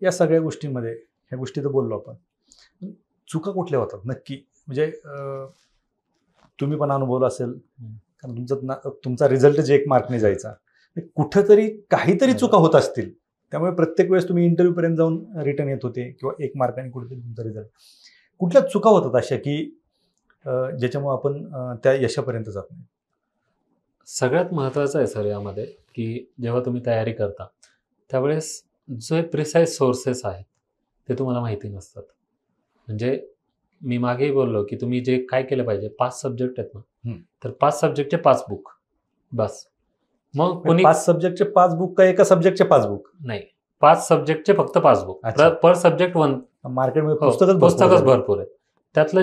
या सगळ्या गोष्टींमध्ये ह्या गोष्टी तर बोललो आपण, चुका कुठल्या होतात नक्की? म्हणजे तुम्ही पण अनुभवलं असेल, कारण तुमचा रिझल्ट जे 1 मार्कने जायचा, कुठंतरी काहीतरी चुका होत असतील, त्यामुळे प्रत्येक वेळेस तुम्ही इंटरव्ह्यूपर्यंत जाऊन रिटर्न येत होते किंवा 1 मार्काने कुठेतरी तुमचा रिझल्ट. कुठल्या चुका होतात अशा की ज्याच्यामुळे आपण त्या यशापर्यंत जात नाही? सगळ्यात महत्त्वाचं आहे सर यामध्ये, की जेव्हा तुम्ही तयारी करता त्यावेळेस जे प्रिसाईज सोर्सेस आहेत ते तुम्हाला माहिती नसतात. म्हणजे मी मागेही बोललो, की तुम्ही जे काय केलं पाहिजे, 5 सब्जेक्ट आहेत ना, तर 5 सब्जेक्टचे 5 बुक बस. मग कोणी 5 सब्जेक्टचे 5 बुक का एका सब्जेक्टचे 5 बुक? नाही, 5 सब्जेक्टचे फक्त 5 बुक. अच्छा. पर सब्जेक्ट 1. मार्केटमध्ये पुस्तकच भरपूर आहे. त्यातलं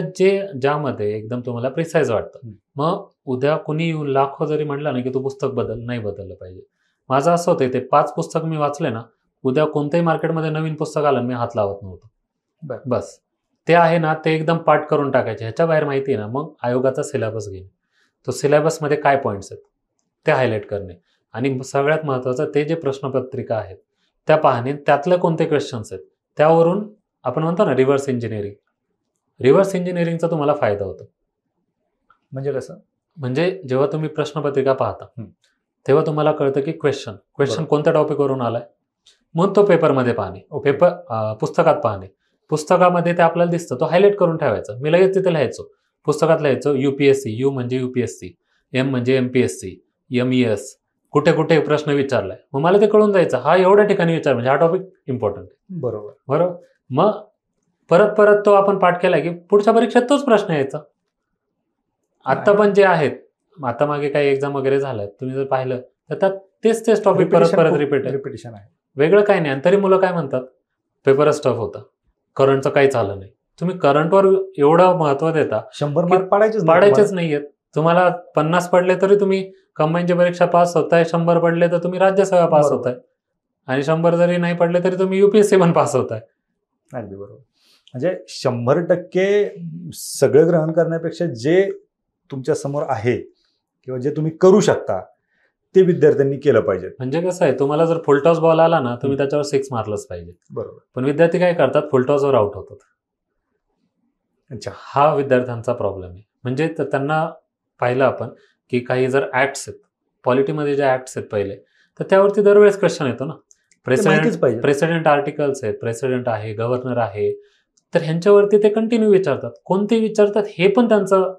ज्यामध्ये एकदम तुम्हाला प्रिसाईज वाटतं. मग उद्या कुणी येऊन लाखो जरी म्हटलं ना, की तू पुस्तक नाही बदललं पाहिजे. माझं असं होतं, ते 5 पुस्तक मी वाचले ना, उद्या कोणत्याही मार्केटमध्ये नवीन पुस्तक आलं मी हात लावत नव्हतो. बस ते आहे ना, ते एकदम पाठ करून टाकायचे. ह्याच्या बाहेर माहिती आहे ना, मग आयोगाचा सिलेबस घेणे, तो सिलेबसमध्ये काय पॉईंट्स आहेत ते हायलाईट करणे, आणि सगळ्यात महत्त्वाचं ते जे प्रश्नपत्रिका आहेत त्या पाहणे, त्यातले कोणते क्वेश्चन्स आहेत त्यावरून आपण म्हणतो ना रिव्हर्स इंजिनिअरिंगचा तुम्हाला फायदा होतो. म्हणजे कसं? म्हणजे जेव्हा तुम्ही प्रश्नपत्रिका पाहता तेव्हा तुम्हाला कळतं की क्वेश्चन कोणत्या टॉपिकवरून आलाय, मग तो पेपरमध्ये पाहणे, पुस्तकात पाहणे. पुस्तकामध्ये ते आपल्याला दिसतं, तो हायलाईट करून ठेवायचं. मी लगेच तिथे लिहायचो, पुस्तकात लिहायचो UPSC, यू म्हणजे UPSC, M म्हणजे MPSC, MES, कुठे कुठे प्रश्न विचारलाय, मग मला ते कळून जायचं, हा एवढ्या ठिकाणी विचार म्हणजे हा टॉपिक इम्पॉर्टंट आहे. बरोबर. मग परत तो आपण पाठ केला की पुढच्या परीक्षेत तोच प्रश्न यायचा. आता पण जे आहेत, आता मागे काही एक्झाम वगैरे झाल्यात, तुम्ही जर पाहिलं तर त्यात तेच टॉपिक परत रिपिटेशन आहे. वेगळं काही नाही. आणि तरी मुलं काय म्हणतात, पेपरच टफ होता, करंटचं काहीच आलं नाही. तुम्ही करंटवर एवढं महत्व देता, 100 मार्क पाडायचेच नाहीयेत. तुम्हाला 50 पडले तरी तुम्ही कंबाईनची परीक्षा पास होताय, 100 पडले तर तुम्ही राज्यसेवा पास होताय, आणि 100 जरी नाही पडले तरी तुम्ही UPSC पण पास होताय. अगदी बरोबर. म्हणजे 100% सगळं ग्रहण करण्यापेक्षा जे तुमच्या समोर आहे किंवा जे तुम्ही करू शकता ते विद्यार्थ्यांनी केलं पाहिजे. म्हणजे कसं आहे, तुम्हाला जर फुलटॉस बॉल आला ना, तुम्ही त्याच्यावर 6 मारलंच पाहिजे. बरोबर. पण विद्यार्थी काय करतात, फुलटॉसवर आउट होतात. अच्छा, हा विद्यार्थ्यांचा प्रॉब्लेम आहे. म्हणजे त्यांना पाहिलं आपण की काही जर ऍक्ट्स आहेत, पॉलिटीमध्ये जे ऍक्ट्स आहेत पहिले, तर त्यावरती दरवेळेस क्वेश्चन येतो ना. प्रेसिडेंट आर्टिकल्स आहेत, प्रेसिडेंट आहे, गव्हर्नर आहे, तर ह्यांच्यावरती ते कंटिन्यू विचारतात. कोणते विचारतात हे पण त्यांचं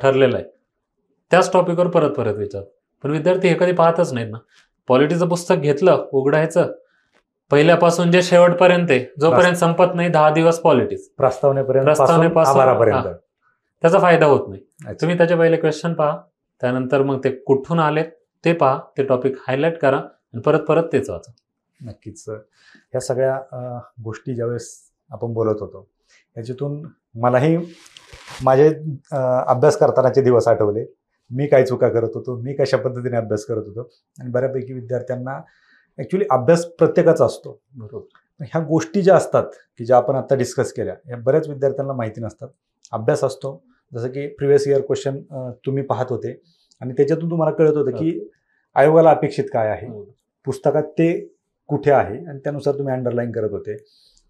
ठरलेलं आहे, त्याच टॉपिकवर परत विचारतात. पण विद्यार्थी हे कधी पाहतच नाहीत ना. पॉलिटीचं पुस्तक घेतलं, उघडायचं, पहिल्यापासून जे शेवटपर्यंत आहे, जोपर्यंत संपत नाही 10 दिवस पॉलिटिक्स, प्रस्तावनेपासून त्याचा फायदा होत नाही. तुम्ही त्याचे पहिले क्वेश्चन पहा, त्यानंतर मग ते कुठून आलेत ते पहा, ते टॉपिक हायलाईट करा आणि परत तेच वाचा. नक्कीच. ह्या सगळ्या गोष्टी ज्यावेळेस आपण बोलत होतो याच्यातून मलाही माझे अभ्यास करतानाचे दिवस आठवले. मी काय चुका करत होतो, मी कशा पद्धतीने अभ्यास करत होतो, आणि बऱ्यापैकी विद्यार्थ्यांना ॲक्च्युली अभ्यास प्रत्येकाचा असतो. बरोबर. ह्या गोष्टी ज्या असतात की ज्या आपण आता डिस्कस केल्या, या बऱ्याच विद्यार्थ्यांना माहिती नसतात. अभ्यास असतो, जसं की प्रिव्हियस इयर क्वेश्चन तुम्ही पाहत होते आणि त्याच्यातून तुम्हाला कळत होतं की आयोगाला अपेक्षित काय आहे, पुस्तकात ते कुठे आहे, आणि त्यानुसार तुम्ही अंडरलाईन करत होते.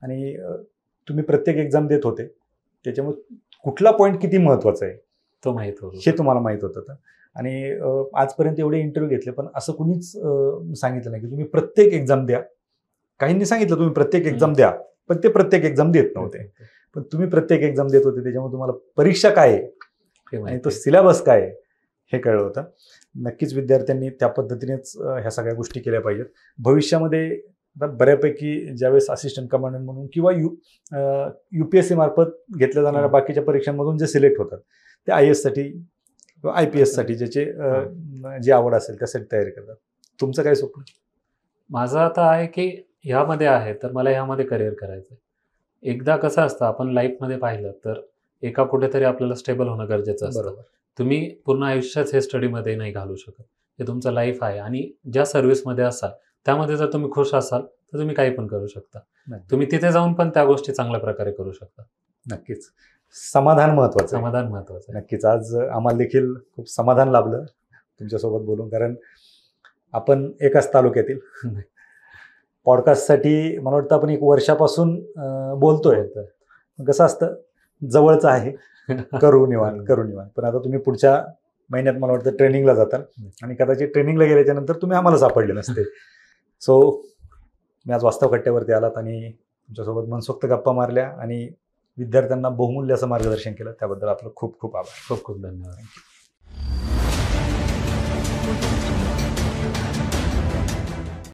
आणि तुम्ही प्रत्येक एक्झाम देत होते, त्याच्यामुळे कुठला पॉईंट किती महत्त्वाचा आहे तो माहीत होतं, हे तुम्हाला माहीत होतं. आणि आजपर्यंत एवढे इंटरव्ह्यू घेतले, पण असं कुणीच सांगितलं नाही की तुम्ही प्रत्येक एक्झाम द्या. काहींनी सांगितलं तुम्ही प्रत्येक एक्झाम द्या, पण ते प्रत्येक एक्झाम देत नव्हते. पण तुम्ही प्रत्येक एक्झाम देत होते, त्याच्यामुळे तुम्हाला परीक्षा काय आहे आणि तो सिलेबस काय आहे हे कळलं होतं. नक्कीच विद्यार्थ्यांनी त्या पद्धतीनेच ह्या सगळ्या गोष्टी केल्या पाहिजेत. भविष्यामध्ये बऱ्यापैकी ज्यावेळेस असिस्टंट कमांडंट म्हणून किंवा UPSC मार्फत घेतल्या जाणाऱ्या बाकीच्या परीक्षांमधून जे सिलेक्ट होतात ते IAS साठी किंवा IPS साठी ज्याचे जी आवड असेल त्यासाठी तयारी करतात. तुमचं काय स्वप्न? माझं आता आहे की ह्यामध्ये आहे तर मला ह्यामध्ये करिअर करायचं. एकदा कसं असतं, आपण लाईफमध्ये पाहिलं तर एका कुठेतरी आपल्याला स्टेबल होणं गरजेचं असतं. बरोबर. तुम्ही पूर्ण आयुष्याच हे स्टडीमध्ये नाही घालू शकत. हे तुमचं लाईफ आहे, आणि ज्या सर्व्हिसमध्ये असाल त्यामध्ये जर तुम्ही खुश असाल तर तुम्ही काही पण करू शकता. तुम्ही तिथे जाऊन पण त्या गोष्टी चांगल्या प्रकारे करू शकता. नक्कीच. समाधान महत्वाचं. नक्कीच. आज आम्हाला देखील खूप समाधान लाभलं तुमच्यासोबत बोलून, कारण आपण एकाच तालुक्यातील. पॉडकास्टसाठी मला वाटतं आपण 1 वर्षापासून बोलतोय. कसं असतं, जवळचं आहे, करू निवांत. पण आता तुम्ही पुढच्या महिन्यात मला वाटतं ट्रेनिंगला जाताल आणि कदाचित ट्रेनिंगला गेल्याच्या नंतर तुम्ही आम्हाला सापडले नसते. सो मी आज वास्तव कट्ट्यावरती आलात आणि तुमच्यासोबत मनसोक्त गप्पा मारल्या आणि विद्यार्थ्यांना बहुमूल्य असं मार्गदर्शन केलं, त्याबद्दल आपलं खूप खूप आभार. खूप खूप धन्यवाद.